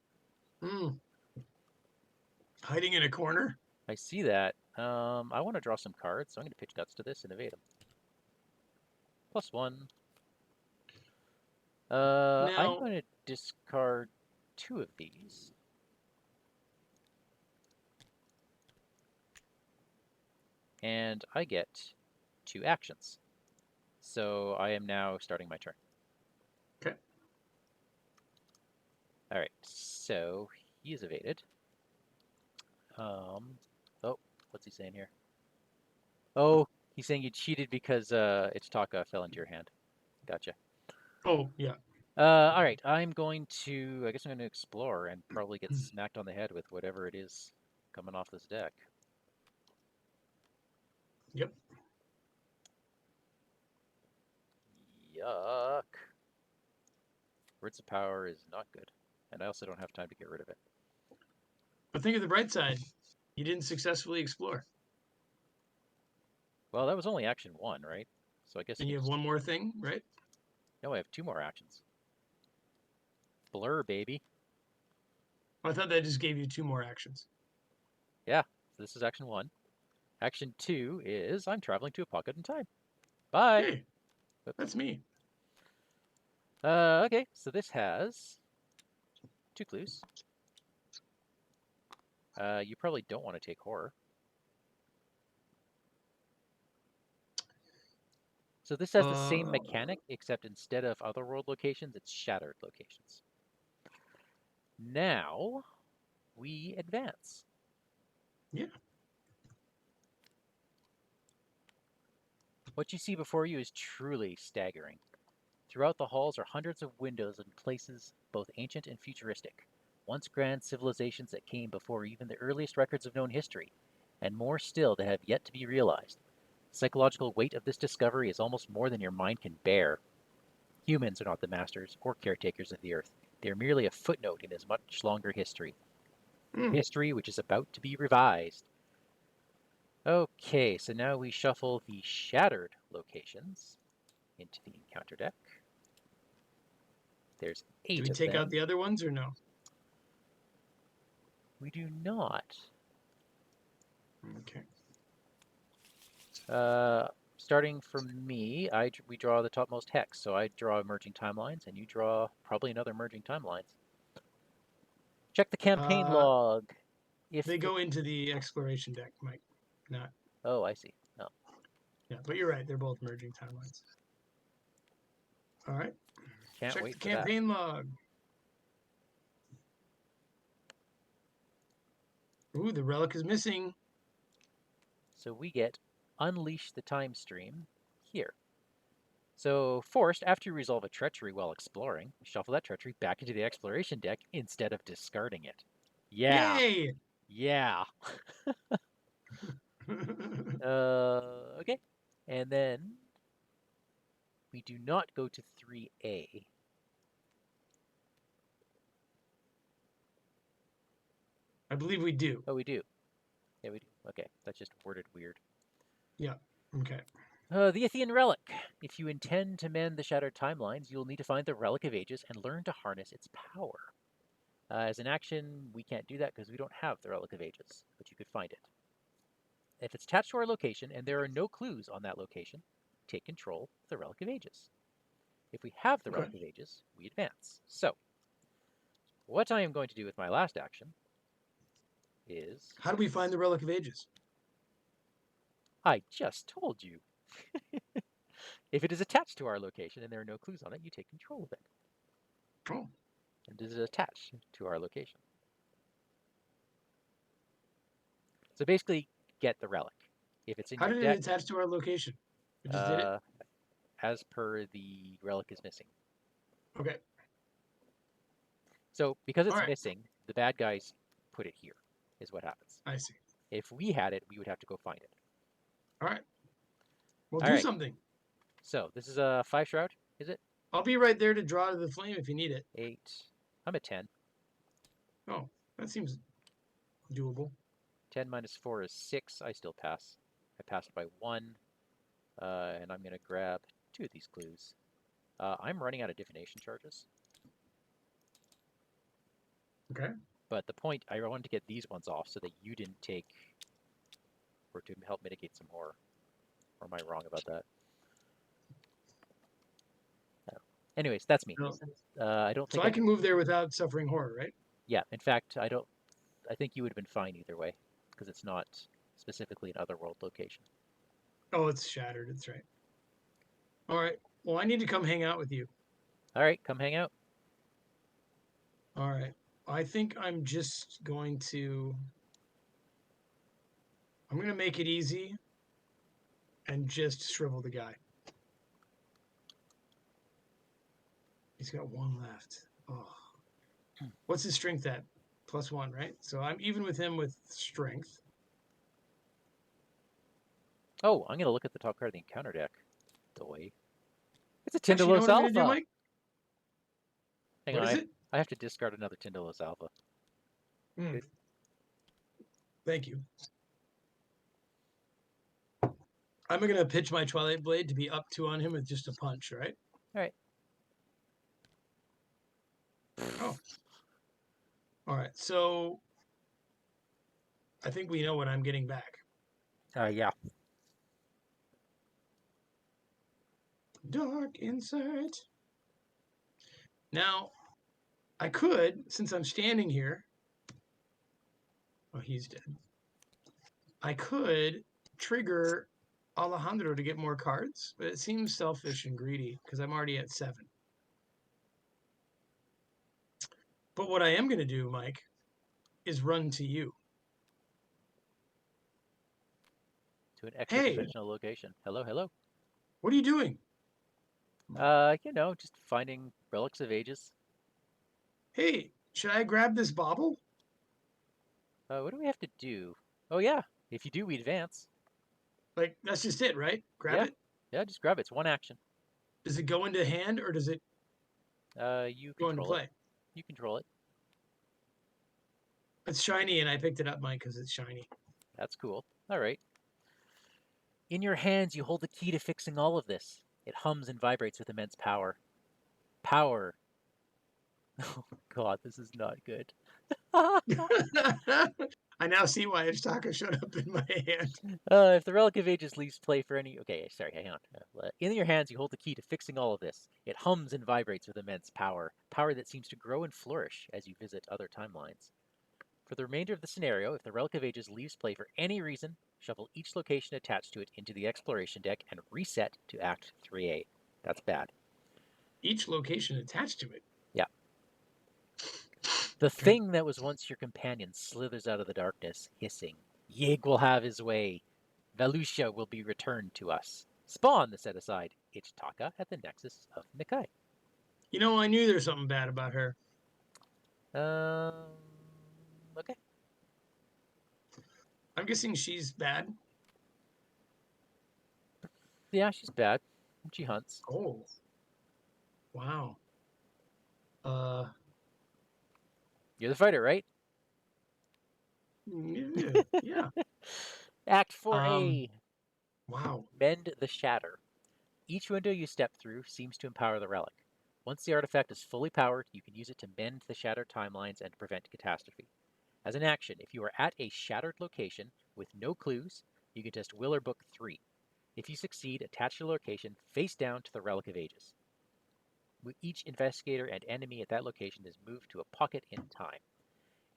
Hiding in a corner? I see that. I want to draw some cards, so I'm going to pitch guts to this and evade him. +1. I'm going to discard 2 of these. And I get 2 actions. So I am now starting my turn. Okay. All right, so he is evaded. Oh, what's he saying here? Oh, he's saying you cheated because Ichtaca fell into your hand. Gotcha. Oh, yeah. All right, I guess I'm going to explore and probably get smacked on the head with whatever it is coming off this deck. Yep. Yuck. Words of Power is not good, and I also don't have time to get rid of it. But think of the bright side. You didn't successfully explore. Well, that was only action 1, right? So I guess. And you have one more thing, right? No, I have 2 more actions. Blur, baby. I thought that just gave you 2 more actions. Yeah, so this is action 1. Action 2 is I'm traveling to a pocket in time. Bye. Hey, that's me. Okay, so this has 2 clues. You probably don't want to take horror. So this has the same mechanic, except instead of otherworld locations, it's shattered locations. Now, we advance. Yeah. What you see before you is truly staggering. Throughout the halls are hundreds of windows in places both ancient and futuristic, once grand civilizations that came before even the earliest records of known history, and more still that have yet to be realized. The psychological weight of this discovery is almost more than your mind can bear. Humans are not the masters or caretakers of the Earth. They are merely a footnote in this much longer history. History which is about to be revised. Okay, so now we shuffle the shattered locations into the encounter deck. There's Do 8 we of take out them. the other ones or no? We do not. Okay. Starting from me, we draw the topmost hex. So I draw Emerging Timelines, and you draw probably another Emerging Timelines. Check the campaign log. If they go into the exploration deck, Mike. Not. Oh, I see. Oh. Yeah, but you're right. They're both merging timelines. All right. Can't Check wait the for that. campaign log. Ooh, the relic is missing. So we get Unleash the Time Stream here. So forced, after you resolve a treachery while exploring, shuffle that treachery back into the exploration deck instead of discarding it. Yeah. Yay! Yeah. Okay. And then we do not go to 3A. I believe we do. Oh, we do. Yeah, we do. Okay, that's just worded weird. Yeah. Okay. The Aethean Relic. If you intend to mend the shattered timelines, you'll need to find the Relic of Ages and learn to harness its power. As an action, we can't do that because we don't have the Relic of Ages, but you could find it. If it's attached to our location and there are no clues on that location, take control of the Relic of Ages. If we have the Relic of Ages, we advance. So, what I am going to do with my last action is... How do we find the Relic of Ages? I just told you. If it is attached to our location and there are no clues on it, you take control of it. Oh. And does it attach to our location? So basically, get the relic. If it's in How your did deck, it attach to our location? We just did it? As per the relic is missing. Okay. So because it's missing, the bad guys put it here, is what happens. I see. If we had it, we would have to go find it. All right. Well, All do right. something. So this is a 5 shroud, is it? I'll be right there to draw to the flame if you need it. 8. I'm at 10. Oh, that seems doable. 10 minus 4 is 6. I still pass. I passed by 1. And I'm going to grab 2 of these clues. I'm running out of divination charges. Okay. But the point, I wanted to get these ones off so that you didn't take, or to help mitigate some horror. Or am I wrong about that? No. Anyways, that's me. No. I don't think So I can move there without suffering horror, right? Yeah, in fact, I think you would have been fine either way, because it's not specifically an otherworld location. Oh, it's shattered. That's right. All right. Well, I need to come hang out with you. All right, come hang out. All right. I think I'm just going to... I'm going to make it easy and just shrivel the guy. He's got 1 left. Oh. What's his strength at? +1, right? So I'm even with him with strength. Oh, I'm going to look at the top card of the encounter deck. Doy. It's a Actually, you know Tyndalos what I'm Alpha. going to do, Mike? Hang What on, is it? I have to discard another Tyndalos Alpha. Mm. Thank you. I'm going to pitch my Twilight Blade to be up 2 on him with just a punch, right? All right. Oh. All right. So I think we know what I'm getting back. Yeah. Dark Insight. Now, I could, since I'm standing here, Oh, he's dead. I could trigger Alejandro to get more cards, but it seems selfish and greedy because I'm already at 7. But what I am going to do, Mike, is run to you. To an extra Hey, dimensional location. Hello, hello. what are you doing? Just finding relics of ages. Hey, should I grab this bauble? What do we have to do? Oh yeah, if you do, we advance. Like, that's just it, right? Grab Yeah, it? yeah, just grab it. It's one action. Does it go into hand or does it You go into control it. play? You control it. It's shiny and I picked it up, Mike, because it's shiny. That's cool. All right. In your hands, you hold the key to fixing all of this. It hums and vibrates with immense power. Power. Oh God, this is not good. I now see why Ichtaca showed up in my hand. If the Relic of Ages leaves play for any... Okay, sorry, hang on. In your hands, you hold the key to fixing all of this. It hums and vibrates with immense power. Power that seems to grow and flourish as you visit other timelines. For the remainder of the scenario, if the Relic of Ages leaves play for any reason, shuffle each location attached to it into the exploration deck and reset to Act 3A. That's bad. Each location attached to it. Yeah. The Okay. thing that was once your companion slithers out of the darkness, hissing. Yig will have his way. Valusha will be returned to us. Spawn the set-aside Ichtaca at the nexus of Nikai. You know, I knew there's something bad about her. Okay. I'm guessing she's bad. Yeah, she's bad. She hunts. Oh. Wow. You're the fighter, right? Yeah. Act Um, 4A. wow. Mend the Shatter. Each window you step through seems to empower the relic. Once the artifact is fully powered, you can use it to mend the shattered timelines and prevent catastrophe. As an action, if you are at a shattered location with no clues, you can test Will or Book 3. If you succeed, attach your location face down to the Relic of Ages. Each investigator and enemy at that location is moved to a pocket in time.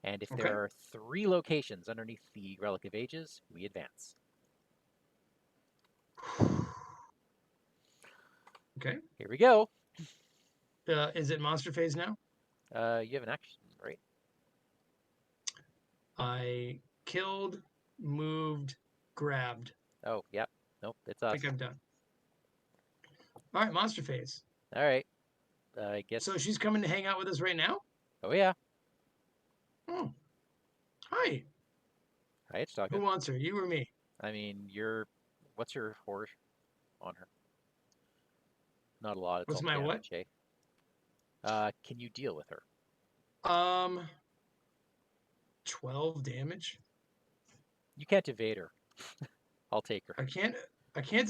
And if Okay. there are 3 locations underneath the Relic of Ages, we advance. Okay. Here we go. Is it monster phase now? You have an action, right? I killed, moved, grabbed. Oh, yep. Nope, it's I us. think I'm done. All right, monster phase. All right. I guess. So she's coming to hang out with us right now? Oh, yeah. Oh. Hi. Hi, it's Who Taka. wants her? You or me? I mean, what's your horror on her? Not a lot. It's What's all my what? damage, eh? Can you deal with her? 12 damage. You can't evade her. I'll take her. I can't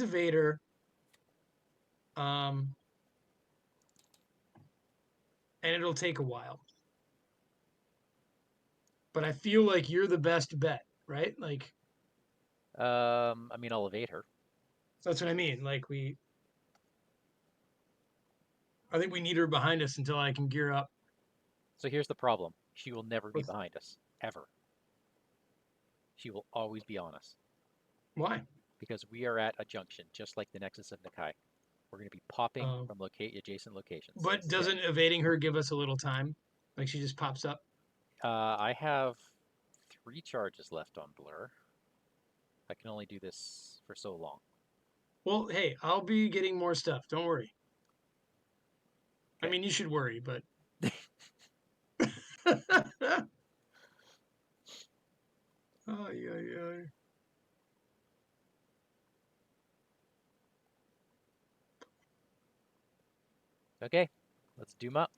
evade her. And it'll take a while. But I feel like you're the best bet, right? Like I mean, I'll evade her. that's what I mean. I think we need her behind us until I can gear up. So here's the problem. She will never be What's, behind us. Ever. She will always be on us. why? Because we are at a junction, just like the Nexus of Nikai. We're going to be popping from adjacent locations. But doesn't evading her give us a little time? Like she just pops up? I have 3 charges left on Blur. I can only do this for so long. Well, hey, I'll be getting more stuff. Don't worry. Okay. I mean, you should worry, but. Ay, ay, ay. Okay, let's doom up.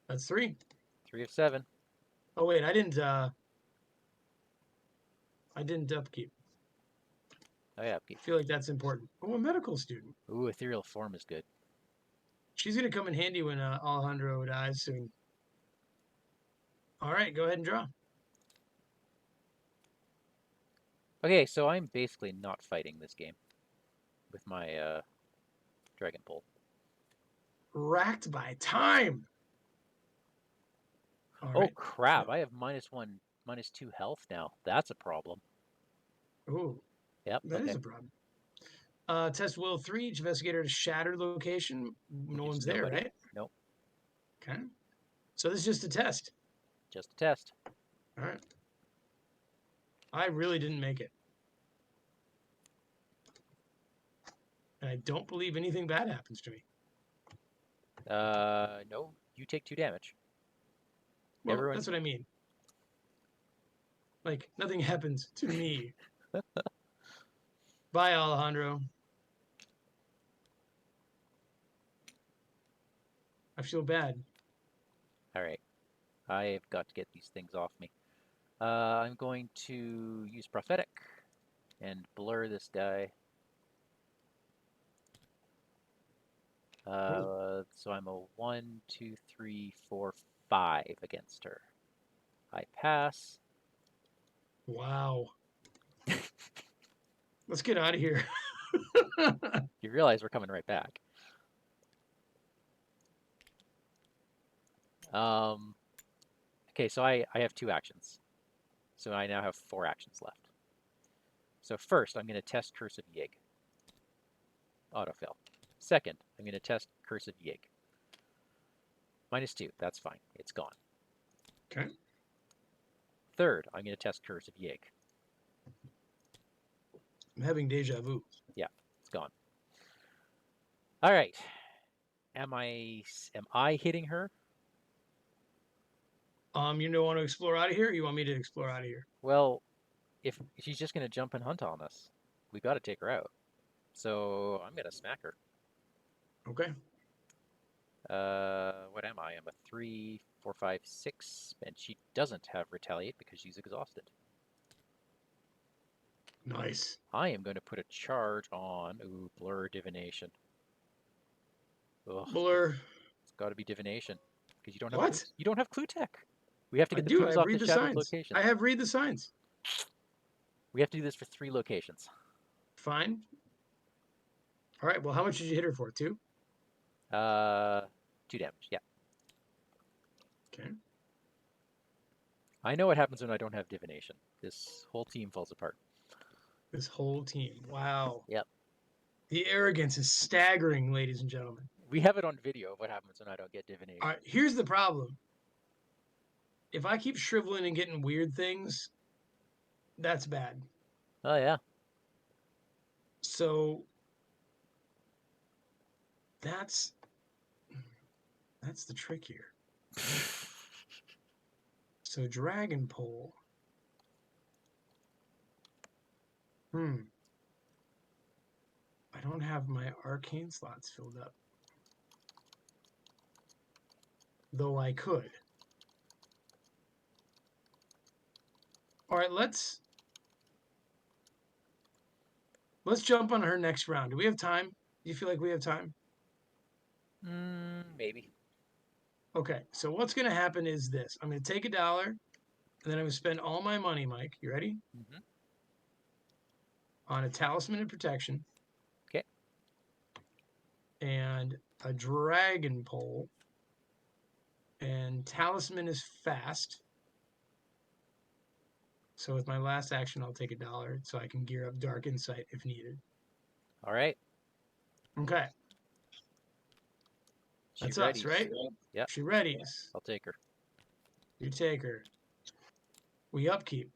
That's 3. 3 of 7. Oh wait, I didn't upkeep. Oh yeah, I feel like that's important. Oh, a medical student. ooh, ethereal form is good. She's gonna come in handy when Alejandro dies soon. All right, go ahead and draw. Okay, so I'm basically not fighting this game with my dragon pole. Racked by time. All Oh right. crap! I have -1 -2 health now. That's a problem. Ooh, Yep. that Okay. is a problem. Test will 3. Each investigator to shatter location. No Which is one's there, nobody. right? Nope. Okay. So this is just a test. Just a test. All right. I really didn't make it. And I don't believe anything bad happens to me. No. You take 2 damage. Well, Everyone. that's what I mean. Like, nothing happens to me. Bye, Alejandro. I feel bad. All right. I've got to get these things off me. I'm going to use prophetic and blur this guy. So I'm a 1, 2, 3, 4, 5 against her. I pass. Wow. Let's get out of here. You realize we're coming right back. Okay, so I have 2 actions. So I now have 4 actions left. So first, I'm going to test Curse of Yig. Autofill. Second, I'm going to test Curse of Yig. -2, that's fine. It's gone. Okay. Third, I'm going to test Curse of Yig. I'm having deja vu. Yeah, it's gone. All right. Am I hitting her? You don't want to explore out of here? Or you want me to explore out of here? Well, if she's just going to jump and hunt on us, we got to take her out. So I'm going to smack her. Okay. What am I? I'm a 3, 4, 5, 6, and she doesn't have retaliate because she's exhausted. Nice. I am going to put a charge on blur divination. Ugh, Blur. it's got to be divination because you don't have What? you don't have clue tech. We have to I get the do. clues I off read the the shattered signs. locations. I have read the signs. We have to do this for 3 locations. Fine. All right. Well, how much did you hit her for? 2? 2 damage. Yeah. Okay. I know what happens when I don't have divination. This whole team falls apart. This whole team. Wow. Yep. The arrogance is staggering, ladies and gentlemen. We have it on video of what happens when I don't get divination. All right. Here's the problem. If I keep shriveling and getting weird things, that's bad. Oh, yeah. So that's the trick here. So Dragon Pole. I don't have my arcane slots filled up. Though I could. All right, let's jump on her next round. Do we have time? Do you feel like we have time? Maybe. Okay, so what's going to happen is this. I'm going to take $1, and then I'm going to spend all my money, Mike. You ready? Mm-hmm. On a talisman of protection. Okay. And a dragon pole. And talisman is fast. So with my last action, I'll take $1 so I can gear up Dark Insight if needed. All right. Okay. That's us, right? Yeah. She readies. I'll take her. You take her. We upkeep.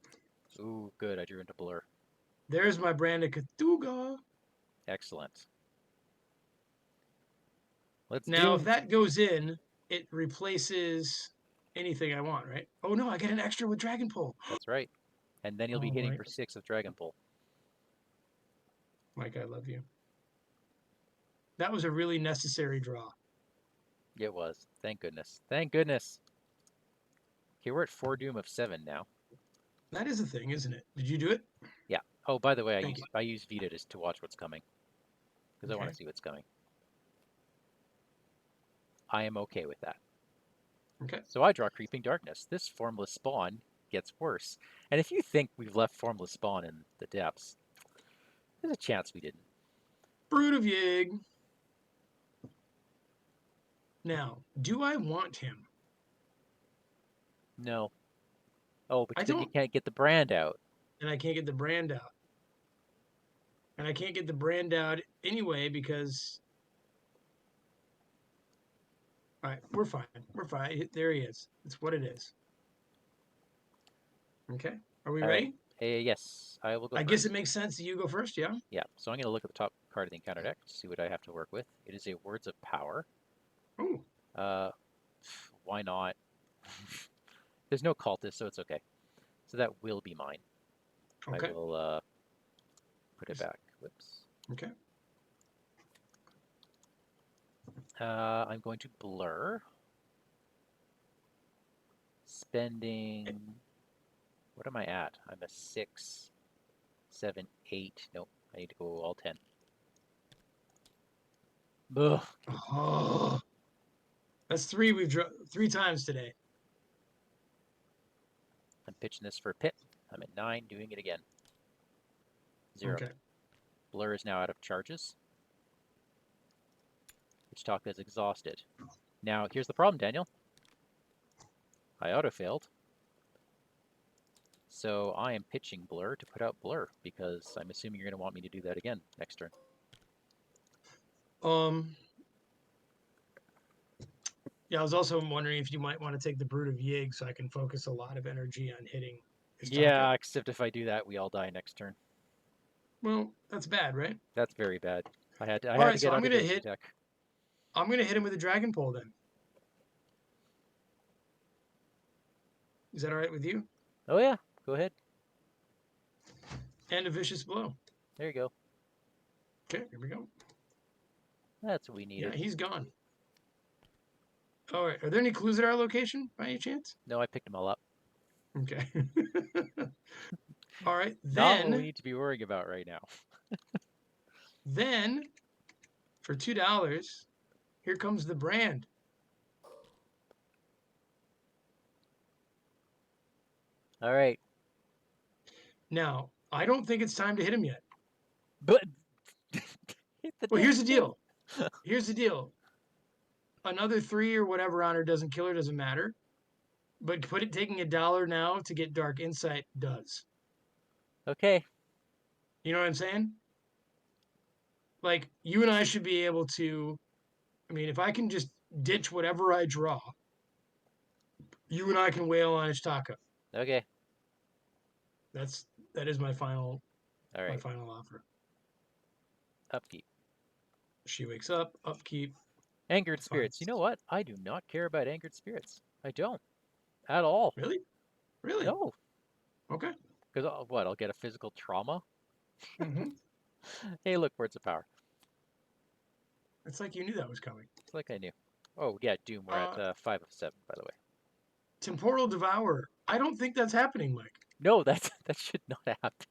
Ooh, good. I drew into blur. There's my brand of Cthulhu. Excellent. Let's Now, do. if that goes in, it replaces anything I want, right? Oh no, I get an extra with Dragon Pole. That's right. And then you'll be hitting for 6 of Dragon Pull. Mike, I love you. That was a really necessary draw. It was. Thank goodness. Thank goodness. Okay, we're at 4 Doom of 7 now. That is a thing, isn't it? Did you do it? Yeah. Oh, by the way, Thank I use Vita to watch what's coming. Because I want Okay. to see what's coming. I am okay with that. Okay. So I draw Creeping Darkness. This Formless Spawn gets worse. And if you think we've left Formless Spawn in the depths, there's a chance we didn't. Brood of Yig. Now, do I want him? No. Oh, but I then you don't, can't get the brand out. and I can't get the brand out. And I can't get the brand out anyway because. All right, we're fine. We're fine. There he is. It's what it is. Okay. Are we All right. ready? Hey, yes, I will go I guess first. it makes sense that you go first, yeah? Yeah, so I'm going to look at the top card of the encounter deck to see what I have to work with. It is a Words of Power. Oh, Why not? There's no cultist, so it's okay. So that will be mine. I okay. will put it back. Whoops. Okay. I'm going to blur. Spending. What am I at? I'm a 6, 7, 8. Nope, I need to go all 10. Ugh. Oh, that's three we've 3 times today. I'm pitching this for a pit. I'm at 9, doing it again. 0. Okay. Blur is now out of charges. Ichtaca is exhausted. Now, here's the problem, Daniel. I auto-failed. So I am pitching Blur to put out Blur, because I'm assuming you're going to want me to do that again next turn. Yeah, I was also wondering if you might want to take the Brood of Yig so I can focus a lot of energy on hitting Ichtaca. Yeah, except if I do that, we all die next turn. Well, that's bad, right? That's very bad. I had All right, to so get out of Guilty deck. I'm gonna hit him with a Dragon Pole then. Is that all right with you? Oh yeah, go ahead. And a Vicious Blow. There you go. Okay, here we go. That's what we needed. Yeah, he's gone. All right, are there any clues at our location by any chance? No, I picked them all up. Okay. All right, Not what we then need to be worrying about right now. then for $2, here comes the brand. All right. Now, I don't think it's time to hit him yet. But hit the Well, here's the damn deal. Here's the deal. Another 3 or whatever on her doesn't kill her, doesn't matter. But taking $1 now to get Dark Insight does. Okay. You know what I'm saying? Like, you and I should be able to. I mean, if I can just ditch whatever I draw, you and I can wail on Ichtaca. Okay. That is my final All right. offer. Upkeep. She wakes up, upkeep. Angered Spirits. You know what? I do not care about Angered Spirits. I don't. At all. Really? Really? No. Okay. Because what? I'll get a physical trauma? Mm-hmm. Hey, look, Words of Power. It's like you knew that was coming. It's like I knew. Oh, yeah, Doom. We're at 5 of 7, by the way. Temporal Devourer. I don't think that's happening, Mike. No, that should not happen.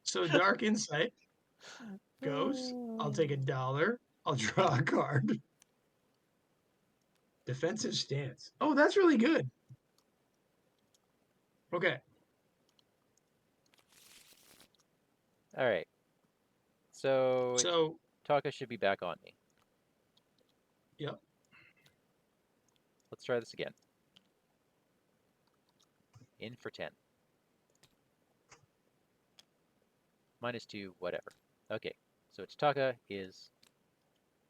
So Dark Insight goes. I'll take $1. I'll draw a card. Defensive Stance. Oh, that's really good. Okay. All right. So Taka should be back on me. Yep. Let's try this again. In for 10. -2, whatever. Okay. So Ichtaca is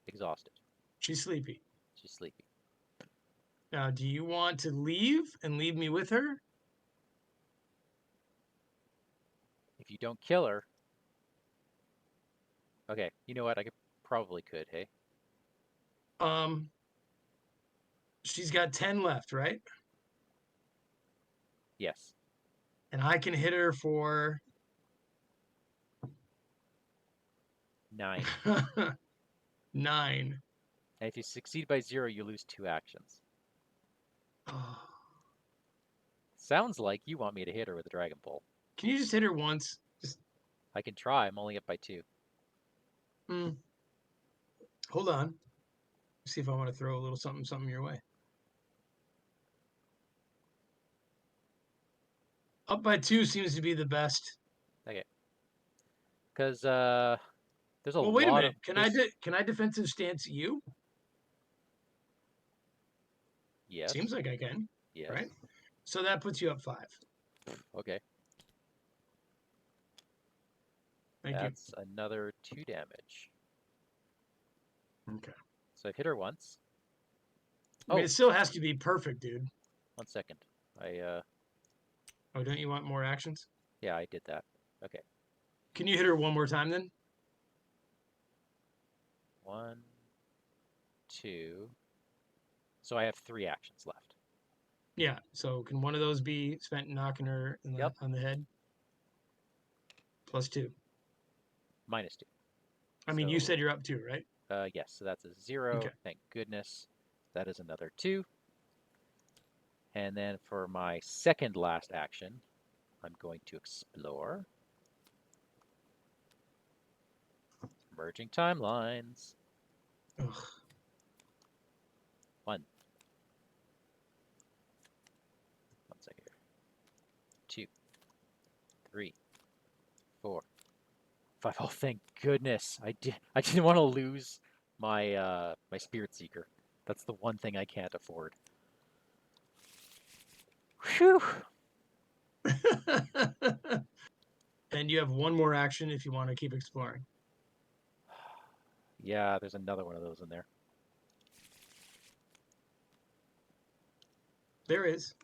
exhausted. She's sleepy. She's sleepy. Now, do you want to leave and leave me with her? If you don't kill her. Okay. You know what? I probably could, hey? She's got 10 left, right? Yes. And I can hit her for 9. 9. And if you succeed by 0, you lose 2 actions. Sounds like you want me to hit her with a Dragon Pole. Can you just hit her once? I can try. I'm only up by 2. Hold on. See if I want to throw a little something your way. Up by 2 seems to be the best. Okay. Because there's a lot of... Wait a minute. Can I defensive stance you? Yes. Seems like I can. Yes. Right? So that puts you up 5. Okay. Thank That's another 2 damage. you. Okay. So I've hit her once. I mean, Oh. it still has to be perfect, dude. 1 second. Oh, don't you want more actions? Yeah, I did that. Okay. Can you hit her one more time then? 1, 2. So I have 3 actions left. Yeah. So can one of those be spent knocking her Yep. on the head? +2. -2. I mean, you So, said you're up 2, right? yes, so that's a 0. Okay. Thank goodness. That is another 2. And then for my second last action, I'm going to explore. Merging timelines. Ugh. 1. 1 second here. 2, 3, 4, 5. Oh, thank goodness! I didn't want to lose my my Spirit Seeker. That's the one thing I can't afford. Whew. And you have one more action if you want to keep exploring. Yeah, there's another one of those in there. There is.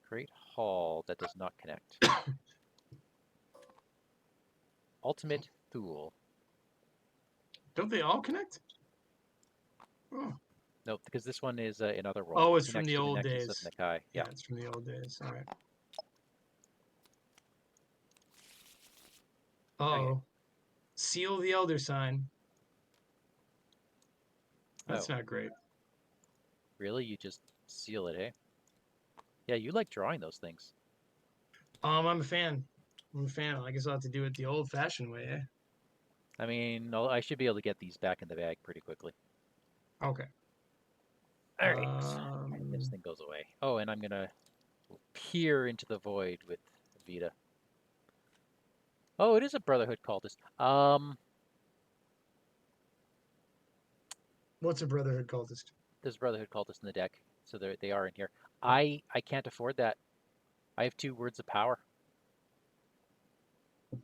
Great Hall that does not connect. Ultimate Fool. Don't they all connect? Oh. No, because this one is in Otherworld. Oh, It it's from connects the to the old Nexus days. of Nakai. Yeah, Yeah. it's from the old days. All right. Uh-oh. Okay. Seal the Elder Sign. That's Oh, not great. really? You just seal it, eh? Yeah, you like drawing those things. I'm a fan. I'm a fan. I guess I'll have to do it the old-fashioned way, eh? I mean, I should be able to get these back in the bag pretty quickly. Okay. All right. And this thing goes away. Oh, and I'm going to peer into the void with Vita. Oh, it is a Brotherhood cultist. What's a Brotherhood cultist? There's a Brotherhood cultist in the deck, so they are in here. I can't afford that. I have 2 words of power.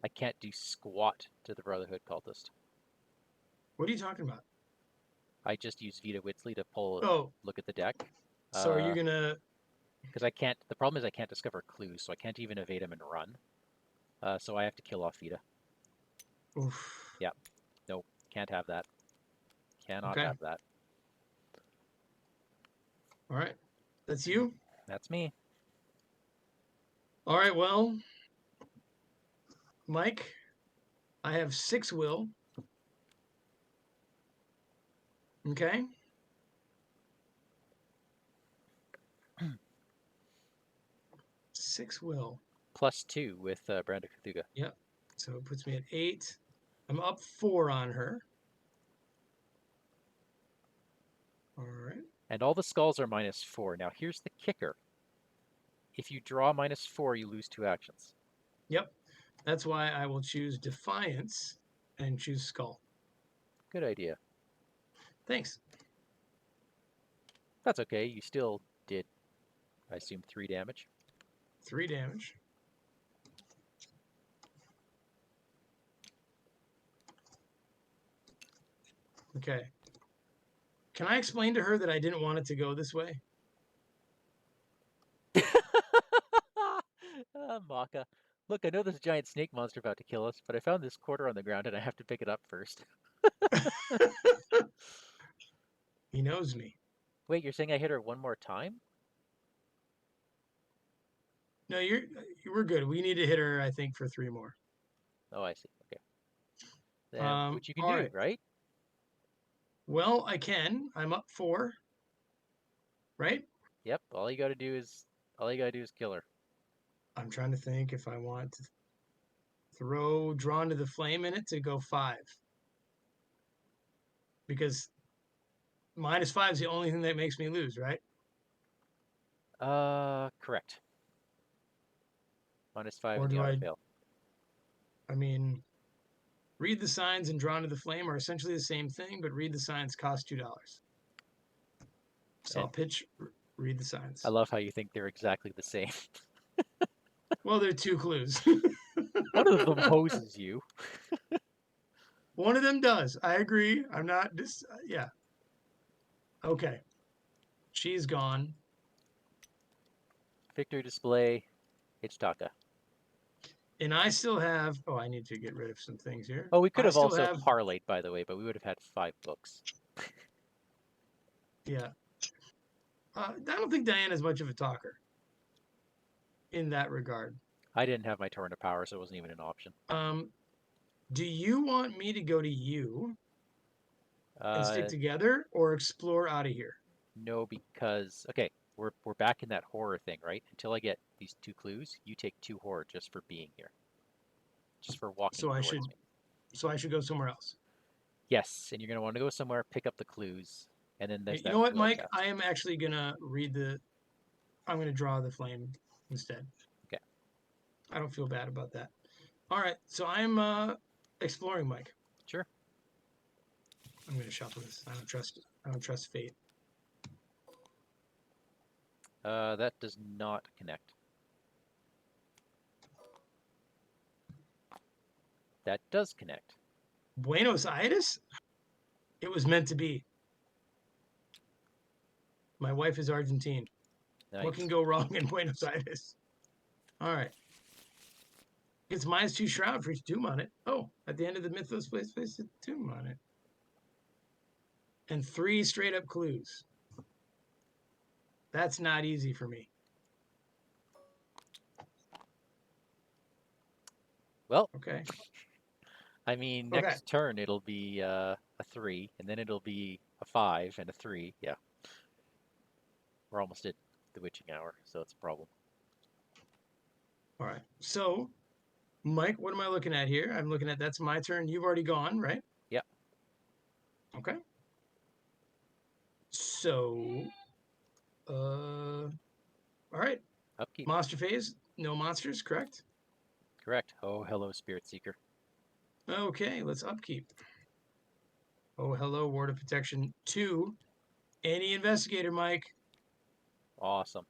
I can't do squat to the Brotherhood cultist. What are you talking about? I just use Vita Eztli to look at the deck. So are you gonna? Because I can't. The problem is I can't discover clues, so I can't even evade him and run. So I have to kill off Vita. Oof. Yeah. Nope. Can't have that. Cannot Okay. have that. All right. That's you. That's me. All right. Well, Mike, I have 6 will. Okay. Six will. +2 with Branda Cthulhu. Yep. So it puts me at 8. I'm up 4 on her. All right. And all the skulls are -4. Now here's the kicker. If you draw -4, you lose 2 actions. Yep. That's why I will choose Defiance and choose Skull. Good idea. Thanks. That's okay. You still did, I assume, 3 damage. 3 damage. Okay. Can I explain to her that I didn't want it to go this way? Maka. Look, I know there's a giant snake monster about to kill us, but I found this quarter on the ground and I have to pick it up first. He knows me. Wait, you're saying I hit her 1 more time? No, we're good. We need to hit her, I think, for 3 more. Oh, I see. Okay. Then, which you can all do, right. right? Well, I can. I'm up 4. Right? Yep. All you gotta do is kill her. I'm trying to think if I want to throw Drawn to the Flame in it to go 5. Because -5 is the only thing that makes me lose, right? Correct. -5 Or in the do auto fail. I mean, Read the Signs and Drawn to the Flame are essentially the same thing, but Read the Signs cost $2. So I'll pitch Read the Signs. I love how you think they're exactly the same. Well, there are 2 clues. One of them hoses you. One of them does. I agree. I'm not just, yeah. Okay. She's gone. Victory display, Ichtaca. And I still have, oh, I need to get rid of some things here. Oh, we could I have still also have, parlayed, by the way, but we would have had 5 books. yeah. I don't think Diana's much of a talker in that regard. I didn't have my torrent of power, so it wasn't even an option. Do you want me to go to you and stick Uh, together or explore out of here? no, because okay, we're back in that horror thing, right? Until I get these 2 clues, you take 2 horror just for being here, just for walking So I towards should, me. so I should go somewhere else. Yes, and you're gonna want to go somewhere, pick up the clues, and then there's You that know what, will Mike? test. I am actually gonna I'm gonna draw the flame instead. Okay. I don't feel bad about that. All right, so I'm exploring, Mike. Sure. I'm gonna shuffle this. I don't trust fate. That does not connect. That does connect. Buenos Aires? It was meant to be. My wife is Argentine. Nice. What can go wrong in Buenos Aires? All right. It's -2 shroud for each tomb on it. Oh, at the end of the Mythos place a tomb on it. And 3 straight up clues. That's not easy for me. Well, Okay. I mean, Okay. next turn it'll be a 3, and then it'll be a 5 and a 3. Yeah. We're almost at the witching hour, so it's a problem. All right. So, Mike, what am I looking at here? I'm looking at that's my turn. You've already gone, right? Yeah. Okay. So, all right. Upkeep. Monster phase, no monsters, correct? Correct. Oh, hello, Spirit Seeker. Okay, let's upkeep. Oh, hello, Ward of Protection 2. Any investigator, Mike. Awesome.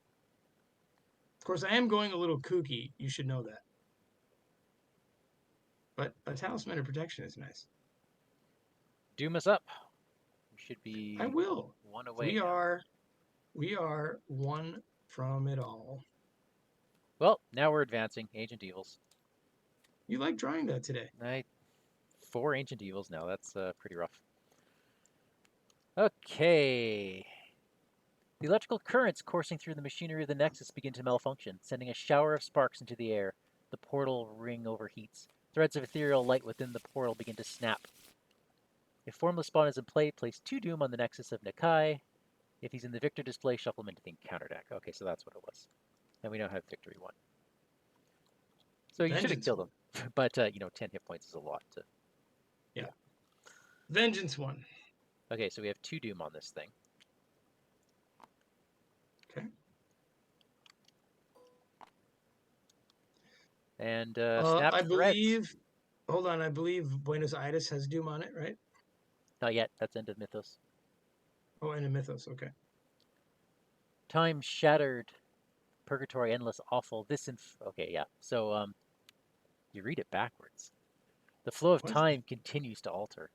Of course, I am going a little kooky. You should know that. But a Talisman of Protection is nice. Doom us up. We should be I will. 1 away now. We are 1 from it all. Well, now we're advancing. Ancient Evils. You like drawing that today. 4 Ancient Evils now. That's pretty rough. Okay. The electrical currents coursing through the machinery of the Nexus begin to malfunction, sending a shower of sparks into the air. The portal ring overheats. Threads of ethereal light within the portal begin to snap. If Formless Spawn is in play, place 2 Doom on the Nexus of Nakai. If he's in the Victor display, shuffle him into the encounter deck. Okay, so that's what it was. And we now have Victory 1. So you should have Vengeance killed 1. him. But, 10 hit points is a lot to... Yeah. Vengeance 1. Okay, so we have 2 Doom on this thing. Okay. And I Snap Threads. believe, hold on, I believe Buenos Aires has Doom on it, right? Not yet. That's End of Mythos. Oh, and a Mythos, okay. Time Shattered. Purgatory, Endless, Awful. Okay, yeah. So, you read it backwards. The flow of What? time continues to alter.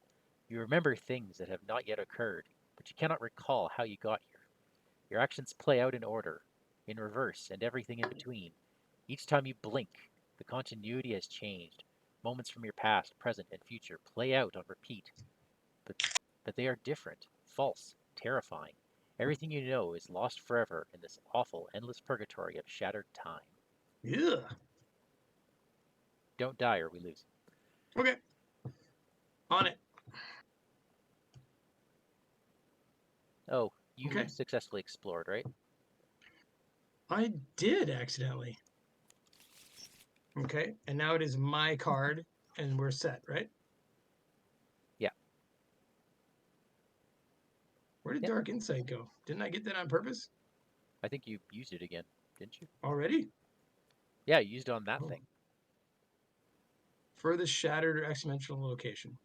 You remember things that have not yet occurred, but you cannot recall how you got here. Your actions play out in order, in reverse, and everything in between. Each time you blink, the continuity has changed. Moments from your past, present, and future play out on repeat. But they are different, false, terrifying. Everything you know is lost forever in this awful, endless purgatory of shattered time. Yeah. Don't die or we lose. Okay. On it. Oh, you Okay. successfully explored, right? I did accidentally. Okay. And now it is my card and we're set, right? Yeah. Where did Yep. Dark Insight go? Didn't I get that on purpose? I think you used it again, didn't you? Already? Yeah, you used it on that Oh. thing. Furthest shattered or exponential location.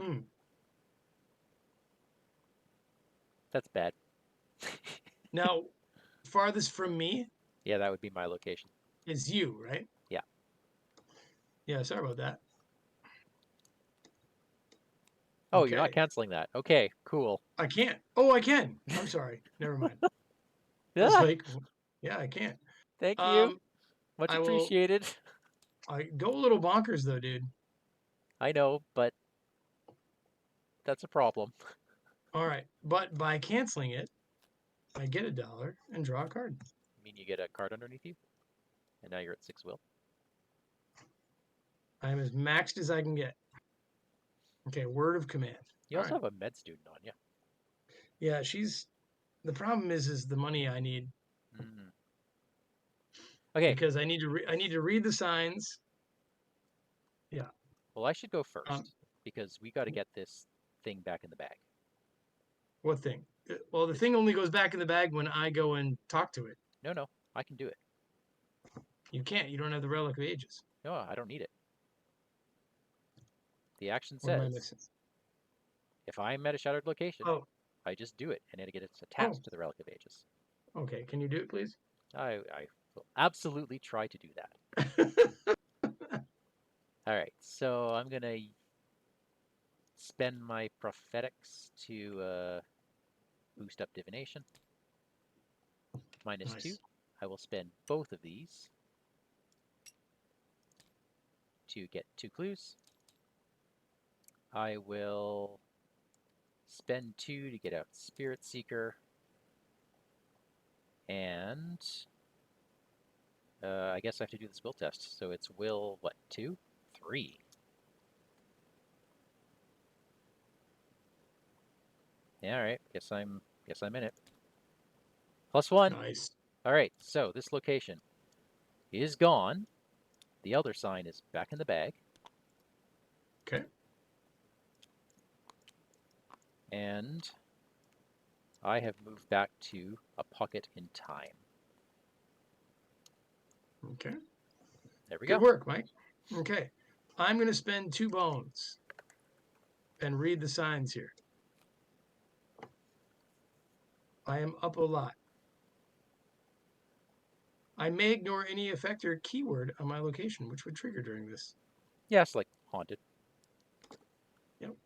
Hmm. That's bad. Now, farthest from me Yeah, that would be my location. is you, right? Yeah. Yeah, sorry about that. Oh, you're not Okay. canceling that. Okay, cool. I can't. Oh, I can. I'm sorry. Never mind. I was Yeah, like, yeah, I can't. thank you. Um, Much I will. appreciated. I go a little bonkers though, dude. I know, but that's a problem. All right, but by canceling it, I get $1 and draw a card. I mean, you get a card underneath you, and now you're at 6 will. I am as maxed as I can get. Okay, word of command. You All also right. have a med student on you. Yeah, she's. The problem is the money I need Mm. Okay, because I need to. I need to read the signs. Yeah. well, I should go Um. first because we got to get this thing back in the bag. What thing? Well, the This, thing only goes back in the bag when I go and talk to it. no, I can do it. You can't. You don't have the Relic of Ages. No, I don't need it. The action What am I says missing? if I'm at a shattered location, Oh. I just do it, and it gets Oh. attached to the Relic of Ages. Okay. Can you do it, please? I will absolutely try to do that. All right, so I'm gonna spend my prophetics to boost up divination. -2. Nice. I will spend both of these to get 2 clues. I will spend 2 to get out Spirit Seeker. And I guess I have to do this will test. So it's will, what, 2? 3. Yeah, all right. Guess I'm in it. +1. Nice. All right, so this location is gone. The Elder Sign is back in the bag. Okay. And I have moved back to a pocket in time. Okay. There we Good go. work, Mike. Okay. I'm going to spend 2 bones and read the signs here. I am up a lot. I may ignore any effect or keyword on my location, which would trigger during this. Yeah, it's like haunted. Yep.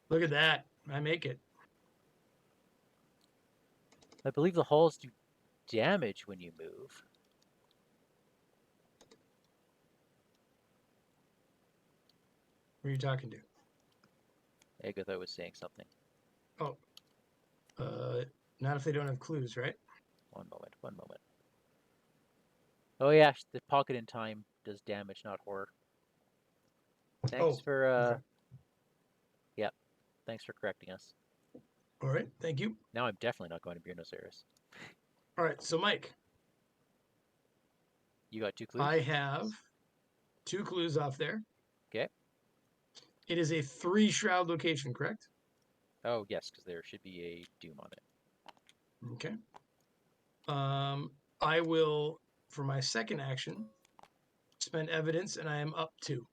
Look at that. I make it. I believe the halls do damage when you move. Who are you talking to? Agatha was saying something. Oh. Not if they don't have clues, right? One moment. Oh yeah, the pocket in time does damage, not horror. Thanks Oh. for Okay. yep. Thanks for correcting us. All right. Thank you. Now I'm definitely not going to Buenos Aires. All right. So, Mike, You got 2 clues? I have 2 clues off there. Okay. It is a 3 shroud location, correct? Oh yes, because there should be a doom on it. Okay. I will, for my second action, spend evidence, and I am up 2.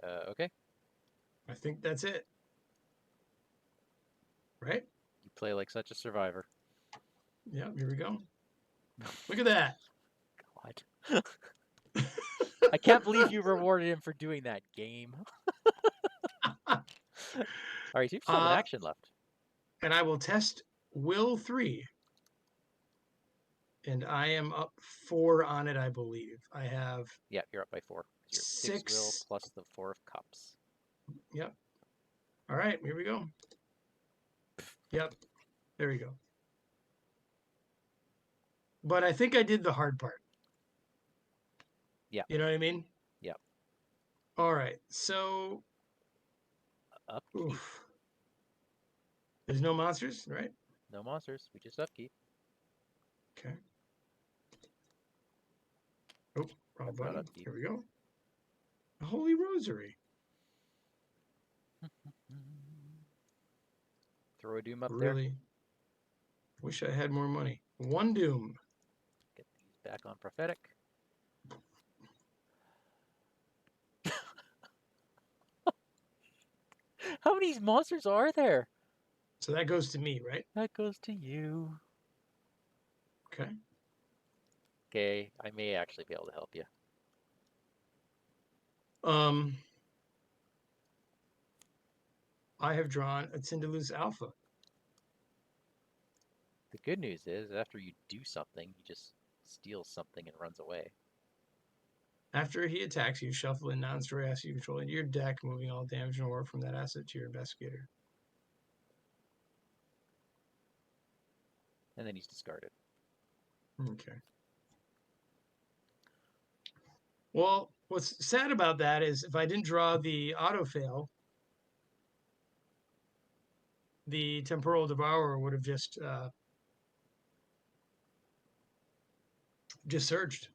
Okay. I think that's it. Right? You play like such a survivor. Yeah, here we go. Look at that. God. I can't believe you rewarded him for doing that game. All right, so you still have an action left. And I will test will 3. And I am up 4 on it, I believe. I have. Yeah, you're up by 4. You're at 6 will plus the 4 of cups. Yep. All right, here we go. Yep. There we go. But I think I did the hard part. Yeah. You know what I mean? Yep. All right. So. Upkeep. Oof. There's no monsters, right? No monsters. We just upkeep. Okay. Oh, wrong button. Upkeep. Here we go. A Holy Rosary. Throw a doom up Really? Wish I had more money. 1 doom. Get these back on prophetic. How many monsters are there? So that goes to me, right? That goes to you. Okay. Okay, I may actually be able to help you. I have drawn a Tindalus Alpha. The good news is, after you do something, he just steals something and runs away. After he attacks you, shuffle a non-story asset you control into your deck, moving all damage and horror from that asset to your investigator. And then he's discarded. Okay. Well, what's sad about that is if I didn't draw the auto fail, the Temporal Devourer would have just surged.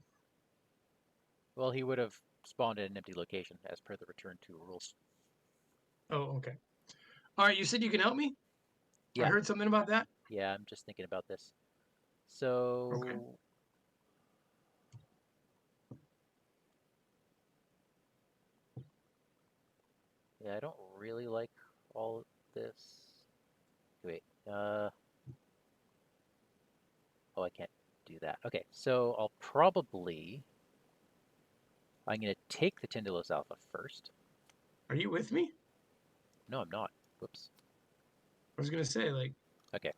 Well, he would have spawned in an empty location as per the return to rules. Oh, okay. All right, you said you can help me? Yeah. I heard something about that. Yeah, I'm just thinking about this. So... Okay. Yeah, I don't really like all of this. Wait, oh, I can't do that. Okay, so I'll probably... I'm going to take the Tindalus Alpha first. Are you with me? No, I'm not. Whoops. I was gonna say, like, Okay.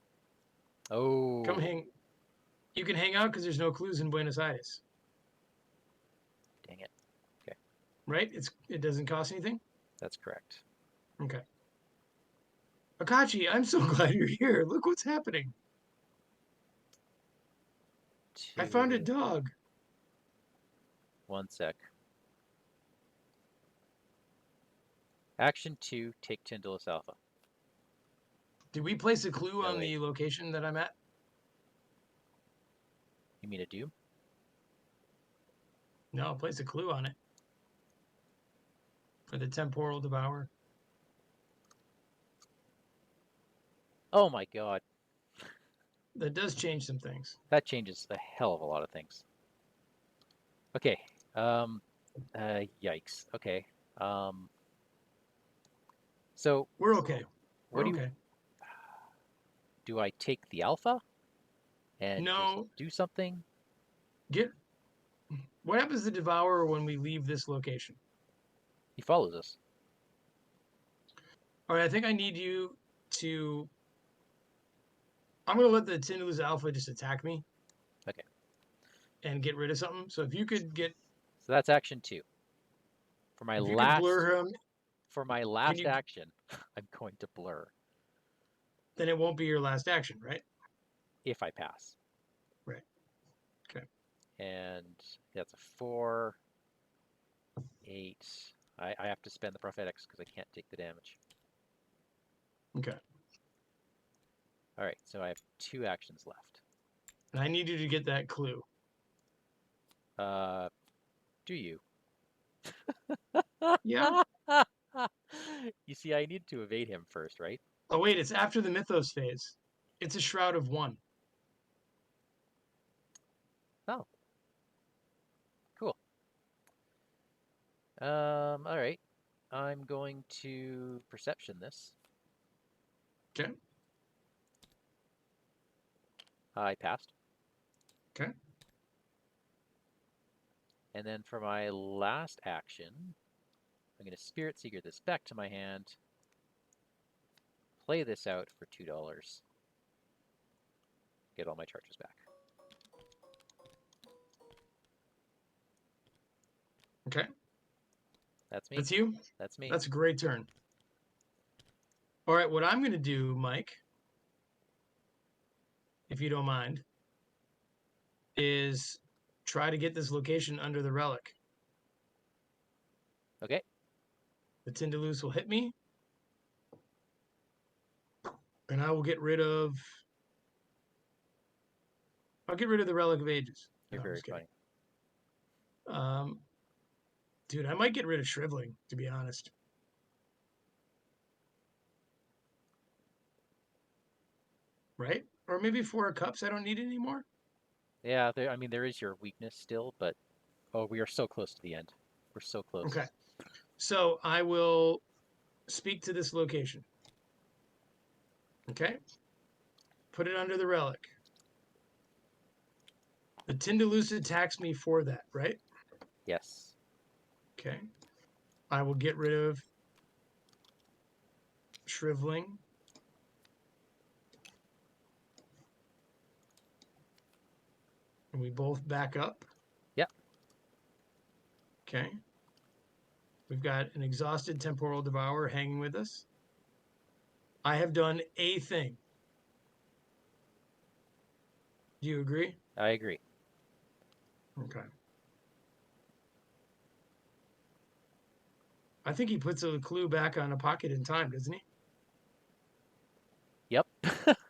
Oh. come hang. You can hang out because there's no clues in Buenos Aires, Dang it. right? It doesn't cost anything. That's correct. Okay. Akachi, I'm so glad you're here. Look what's happening. I found a dog. 1 sec. Action 2, take Tindalus Alpha. Did we place a clue No, on wait. the location that I'm at? You mean a doom? No, place a clue on it. For the Temporal Devourer. Oh my god. That does change some things. That changes a hell of a lot of things. Okay. Yikes. Okay. So We're okay. what We're do you okay. do? I take the Alpha and just No, do something? what happens to Devourer when we leave this location? He follows us. All right, I think I need you to. I'm gonna let the Tindalus Alpha just attack me. Okay. And get rid of something. So if you could So that's action 2. For my if you could blur him, last action, I'm going to blur then it won't be your last action, right? if I pass. Right. Okay. And that's a 4, 8. I have to spend the prophetics because I can't take the damage. Okay. All right, so I have 2 actions left. And I need you to get that clue. Do you? Yeah. You see, I need to evade him first, right? Oh wait, it's after the Mythos phase. It's a Shroud of 1. Oh. Cool. All right. I'm going to perception this. Okay. I passed. Okay. And then for my last action, I'm going to Spirit Seeker this back to my hand. Play this out for $2. Get all my charges back. Okay. That's me. That's you? That's me. That's a great turn. All right, what I'm going to do, Mike, if you don't mind, is try to get this location under the relic. Okay. The Tindalus will hit me. And I will get rid of... I'll get rid of the Relic of Ages. You're No, I'm very just kidding. funny. Dude, I might get rid of Shriveling, to be honest. Right? Or maybe 4 cups, I don't need it anymore. Yeah, I mean, there is your weakness still, but oh, we are so close to the end. We're so close. Okay. So I will speak to this location. Okay. Put it under the relic. The Tindalus attacks me for that, right? Yes. Okay. I will get rid of Shriveling. And we both back up. Yep. Okay. We've got an exhausted Temporal Devourer hanging with us. I have done a thing. Do you agree? I agree. Okay. I think he puts a clue back on a pocket in time, doesn't he? Yep.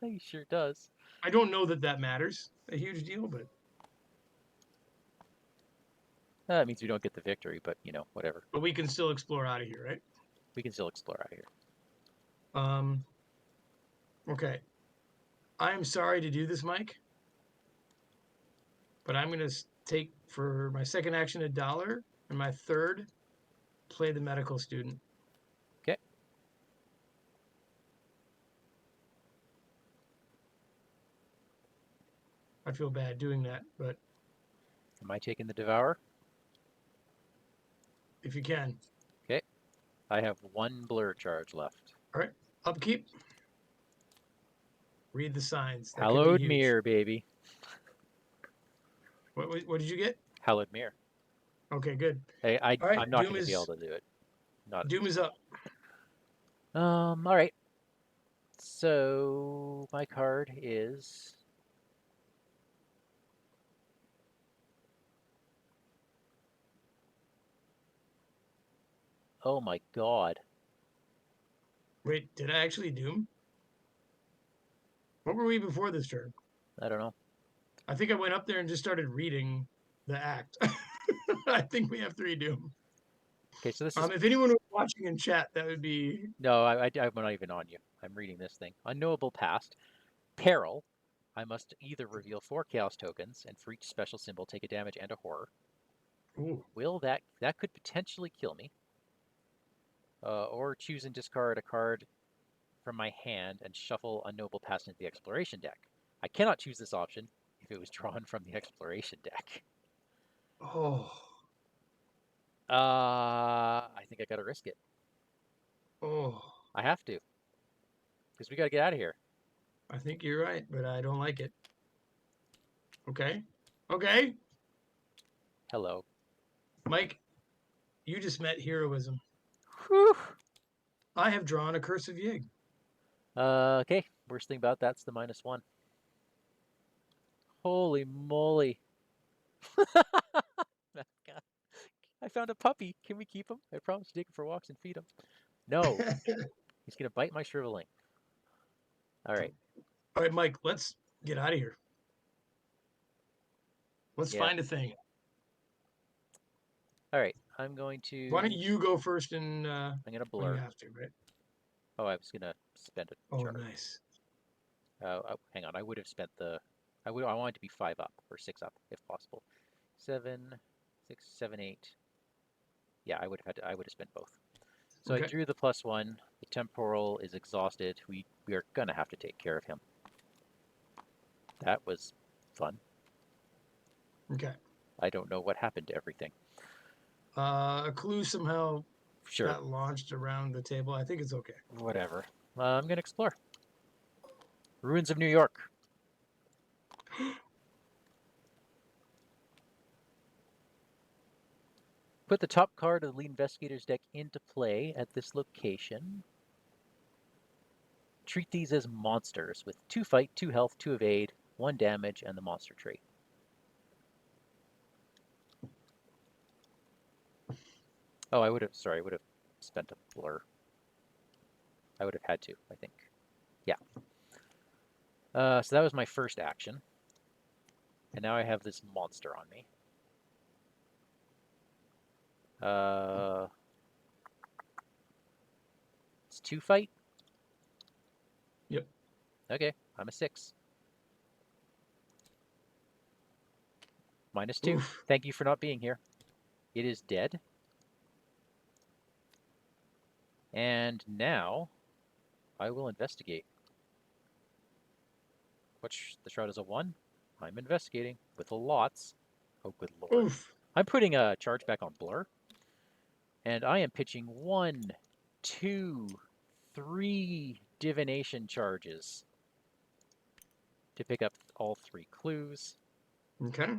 He sure does. I don't know that that matters a huge deal, but That means we don't get the victory, but, you know, whatever. we can still explore out of here, right? We can still explore out here. Okay. I am sorry to do this, Mike, but I'm going to take for my second action $1 and my third, play the medical student. Okay. I feel bad doing that, but Am I taking the Devourer? if you can. Okay. I have 1 blur charge left. All right. Upkeep. Read the signs. That could be Hallowed huge. Mirror, baby. What did you get? Hallowed Mirror. Okay, good. Hey, All right, I'm not Doom going to be is able to do it. Not. Doom is up. All right. So my card is oh my god. Wait, did I actually Doom? What were we before this turn? I don't know. I think I went up there and just started reading the act. I think we have 3 Doom. Okay, so this is If anyone was watching in chat, that would be no. I'm not even on you. I'm reading this thing. Unknowable past. Peril. I must either reveal 4 chaos tokens, and for each special symbol, take a damage and a horror. ooh. Will that could potentially kill me? Or choose and discard a card from my hand and shuffle Unknowable Past into the exploration deck. I cannot choose this option if it was drawn from the exploration deck. Oh. I think I gotta risk it. Oh. I have to. Because we gotta get out of here. I think you're right, but I don't like it. Okay. Okay. Hello. Mike, you just met heroism. Whew. I have drawn a Curse of Yig. Okay. Worst thing about that's the -1. Holy moly. God. I found a puppy. Can we keep him? I promised to take him for walks and feed him. No. He's gonna bite my shriveling. Alright. All right, Mike, let's get out of here. Let's Yeah. find a thing. Alright. I'm going to. Why don't you go first and I'm gonna when you blur. have to, right? Oh, I was gonna spend a Oh, charge. nice. Hang on. I would have spent the. I wanted to be 5 up or 6 up if possible. 7, 6, 7, 8. Yeah, I would have spent both. So Okay. I drew the +1. The temporal is exhausted. We are gonna have to take care of him. That was fun. Okay. I don't know what happened to everything. A clue somehow Sure. got launched around the table. I think it's okay. Whatever. I'm gonna explore. Ruins of New York. Put the top card of the lead investigator's deck into play at this location. Treat these as monsters with 2 fight, 2 health, 2 evade, 1 damage, and the monster trait. Oh, I would have spent a blur. I would have had to, I think. Yeah. So that was my first action. And now I have this monster on me. It's 2 fight? Yep. Okay, I'm a 6. -2. Oof. Thank you for not being here. It is dead. And now I will investigate. The shroud is a 1. I'm investigating with lots. Oh, good lord. Oof. I'm putting a charge back on Blur. And I am pitching 1, 2, 3 divination charges to pick up all 3 clues. Okay.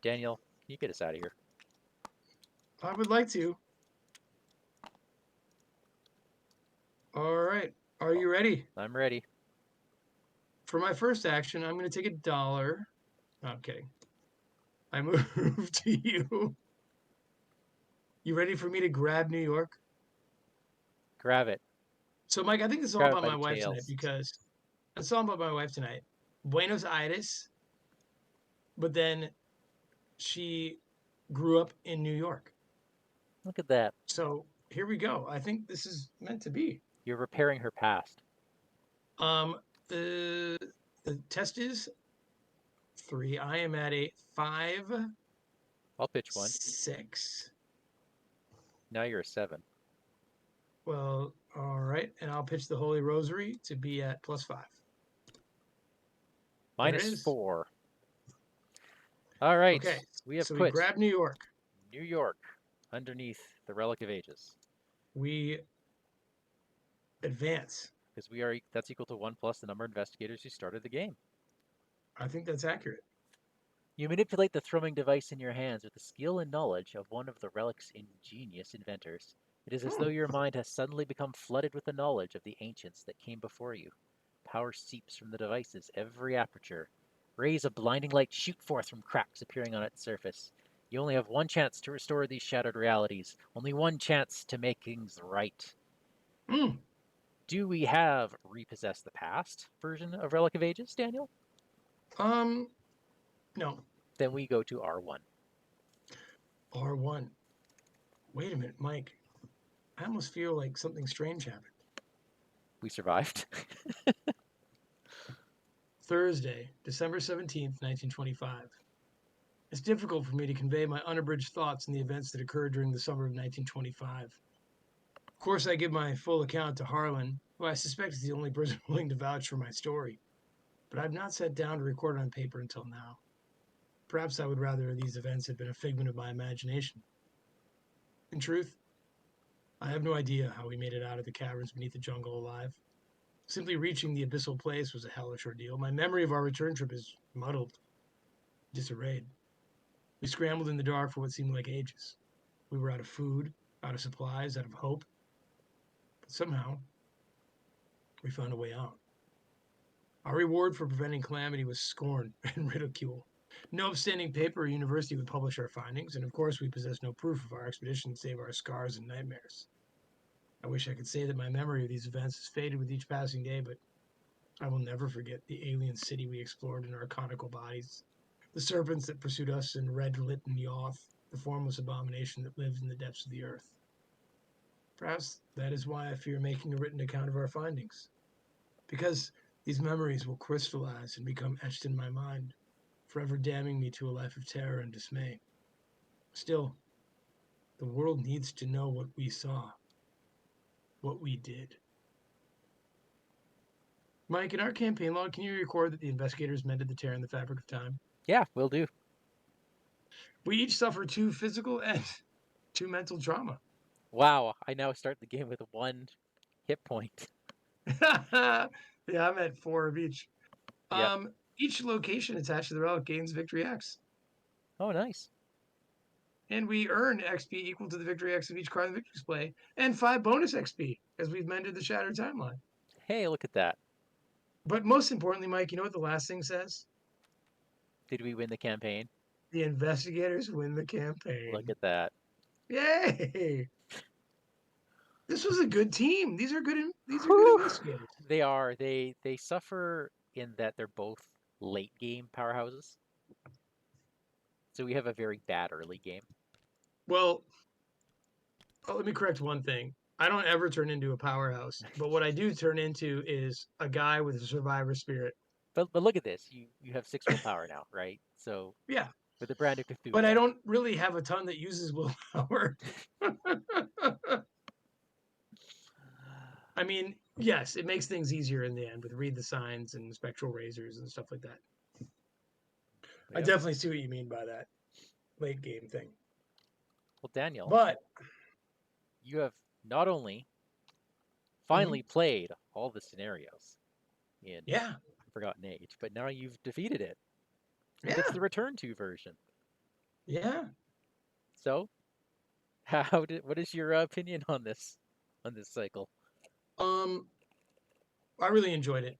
Daniel, can you get us out of here? I would like to. All right. Are you ready? I'm ready. For my first action, I'm going to take $1. No, I'm kidding. I move to you. You ready for me to grab New York? Grab it. So, Mike, I think this is all Grab it about by my the wife tonight tails. because it's all about my wife tonight. Buenos Aires, but then she grew up in New York. Look at that. So here we go. I think this is meant to be. You're repairing her past. Um, the test is 3. I am at a 5, I'll pitch 1. 6. Now you're a 7. Well, all right, and I'll pitch the Holy Rosary to be at +5. Minus 4. All right. Okay, We have so we put grab New York. New York underneath the Relic of Ages. We advance. Because that's equal to 1 plus the number of investigators who started the game. I think that's accurate. You manipulate the thrumming device in your hands with the skill and knowledge of one of the relic's ingenious inventors. It is as though your mind has suddenly become flooded with the knowledge of the ancients that came before you. Power seeps from the device's every aperture. Rays of blinding light shoot forth from cracks appearing on its surface. You only have 1 chance to restore these shattered realities. Only 1 chance to make things right. Do we have Repossess the Past version of Relic of Ages, Daniel? No. Then we go to R1. R1. Wait a minute, Mike. I almost feel like something strange happened. We survived. Thursday, December 17th, 1925. It's difficult for me to convey my unabridged thoughts on the events that occurred during the summer of 1925. Of course, I give my full account to Harlan, who I suspect is the only person willing to vouch for my story. But I've not sat down to record it on paper until now. Perhaps I would rather these events had been a figment of my imagination. In truth, I have no idea how we made it out of the caverns beneath the jungle alive. Simply reaching the abyssal place was a hellish ordeal. My memory of our return trip is muddled, disarrayed. We scrambled in the dark for what seemed like ages. We were out of food, out of supplies, out of hope. But somehow, we found a way out. Our reward for preventing calamity was scorn and ridicule. No upstanding paper or university would publish our findings, and of course we possessed no proof of our expedition save our scars and nightmares. I wish I could say that my memory of these events has faded with each passing day, but I will never forget the alien city we explored in our conical bodies, the serpents that pursued us in red-lit Yoth, the formless abomination that lived in the depths of the earth. Perhaps that is why I fear making a written account of our findings, because these memories will crystallize and become etched in my mind, forever damning me to a life of terror and dismay. Still, the world needs to know what we saw, what we did. Mike, in our campaign log, can you record that the investigators mended the tear in the fabric of time? Yeah, will do. We each suffer 2 physical and 2 mental trauma. Wow, I now start the game with 1 hit point. Yeah, I'm at 4 of each. Yep. Each location attached to the relic gains Victory X. Oh, nice. And we earn XP equal to the Victory X of each card in the Victory display, and 5 bonus XP, as we've mended the Shattered Timeline. Hey, look at that. But most importantly, Mike, you know what the last thing says? Did we win the campaign? The investigators win the campaign. Look at that. Yay! This was a good team. These are good investigators. They are. They suffer in that they're both late game powerhouses. So we have a very bad early game. Well, let me correct one thing. I don't ever turn into a powerhouse, but what I do turn into is a guy with a survivor spirit. But look at this. You have 6 willpower now, right? So Yeah. with the brand of Cthulhu. But I don't really have a ton that uses willpower. I mean, Yes, it makes things easier in the end with read the signs and spectral razors and stuff like that. I Yep. definitely see what you mean by that late game thing. Well, Daniel, But you have not only finally played all the scenarios in yeah, Forgotten Age, but now you've defeated it. And it's yeah, the Return to version. yeah. So, what is your opinion on this cycle? I really enjoyed it.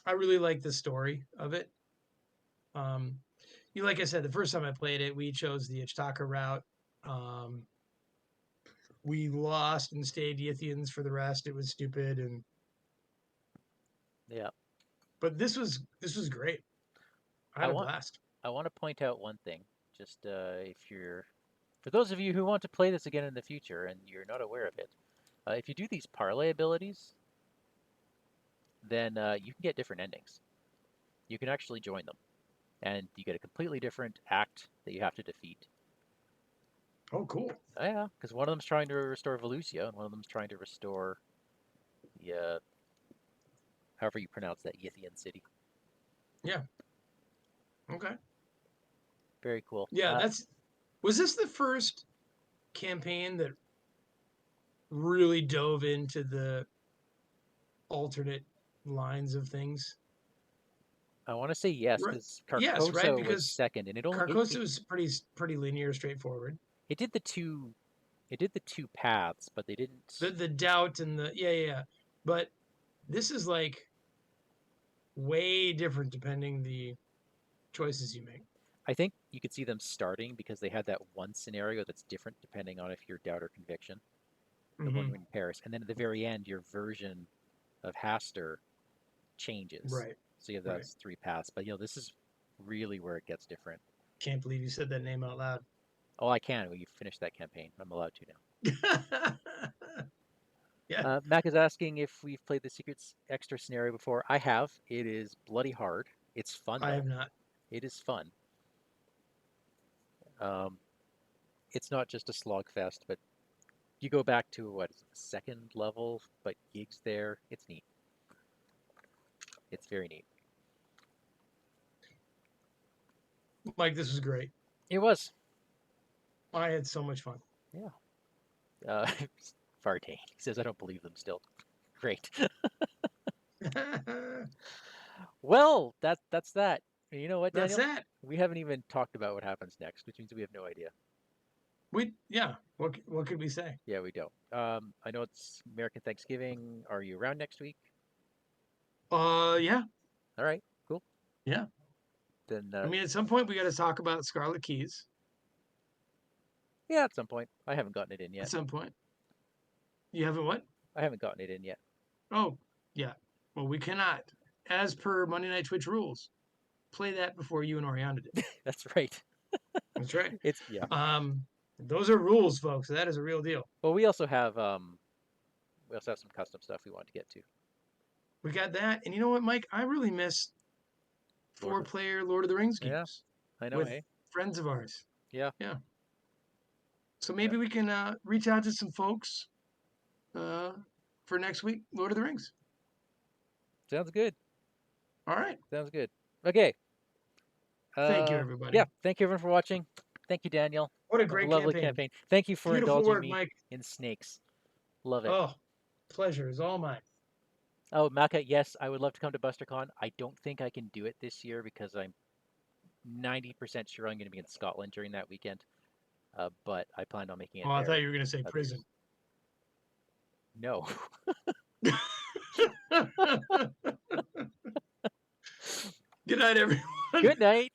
I really like the story of it. Like I said, the first time I played it, we chose the Ichtaca route. We lost and stayed Yithians for the rest. It was stupid, Yeah. but this was great. I I had a want blast. I want to point out one thing. Just for those of you who want to play this again in the future and you're not aware of it, if you do these parlay abilities, then you can get different endings. You can actually join them, and you get a completely different act that you have to defeat. Oh, cool. Oh, yeah, because one of them's trying to restore Volusia, and one of them's trying to restore the however you pronounce that, Yithian city. Yeah. Okay. Very cool. Yeah, was this the first campaign that really dove into the alternate lines of things? I want to say yes, Right. because Yes, right, Carcosa was because second, and Carcosa was pretty linear, straightforward. it did the two paths, but they didn't. The doubt and the yeah. But this is like way different depending the choices you make. I think you could see them starting because they had that one scenario that's different depending on if you're doubt or conviction, the one Mm-hmm. in Paris, and then at the very end, your version of Haster changes. Right. So you have Right. those three paths. But this is really where it gets different. Can't believe you said that name out loud. Oh, I can when you finish that campaign. I'm allowed to now. Yeah. Mac is asking if we've played the Secrets Extra scenario before. I have. It is bloody hard. It's fun, I though. have not. It is fun. Um, it's not just a slogfest, but you go back to, what is it, the second level, but Gig's there. It's neat. It's very neat. Mike, this was great. It was. I had so much fun. Yeah. Fartane. He says, I don't believe them still. Great. Well, that's that. And you know what, That's Daniel? that. We haven't even talked about what happens next, which means we have no idea. Yeah. What could we say? Yeah, we don't. I know it's American Thanksgiving. Are you around next week? Yeah. All right, cool. Yeah. Then, I mean, at some point we got to talk about Scarlet Keys. yeah, at some point. I haven't gotten it in yet. At some point. You haven't what? I haven't gotten it in yet. Oh, yeah. Well, we cannot, as per Monday Night Twitch rules, play that before you and Oriana did. That's right. That's right. Yeah. Those are rules, folks. That is a real deal. Well, we also have some custom stuff we want to get to. We got that, and you know what, Mike? I really miss four-player Lord of the Rings games. Yeah, I know, with friends of ours. Yeah. Yeah. So maybe we can reach out to some folks for next week, Lord of the Rings. Sounds good. All right. Sounds good. Okay. Thank you, everybody. Yeah, thank you everyone for watching. Thank you, Daniel. What a great lovely campaign. Thank you for Beautiful indulging work, me Mike. in snakes. Love it. Oh, pleasure is all mine. Oh, Maka, yes, I would love to come to BusterCon. I don't think I can do it this year because I'm 90% sure I'm going to be in Scotland during that weekend. But I planned on making it there. I thought you were going to say prison. No. Good night, everyone. Good night.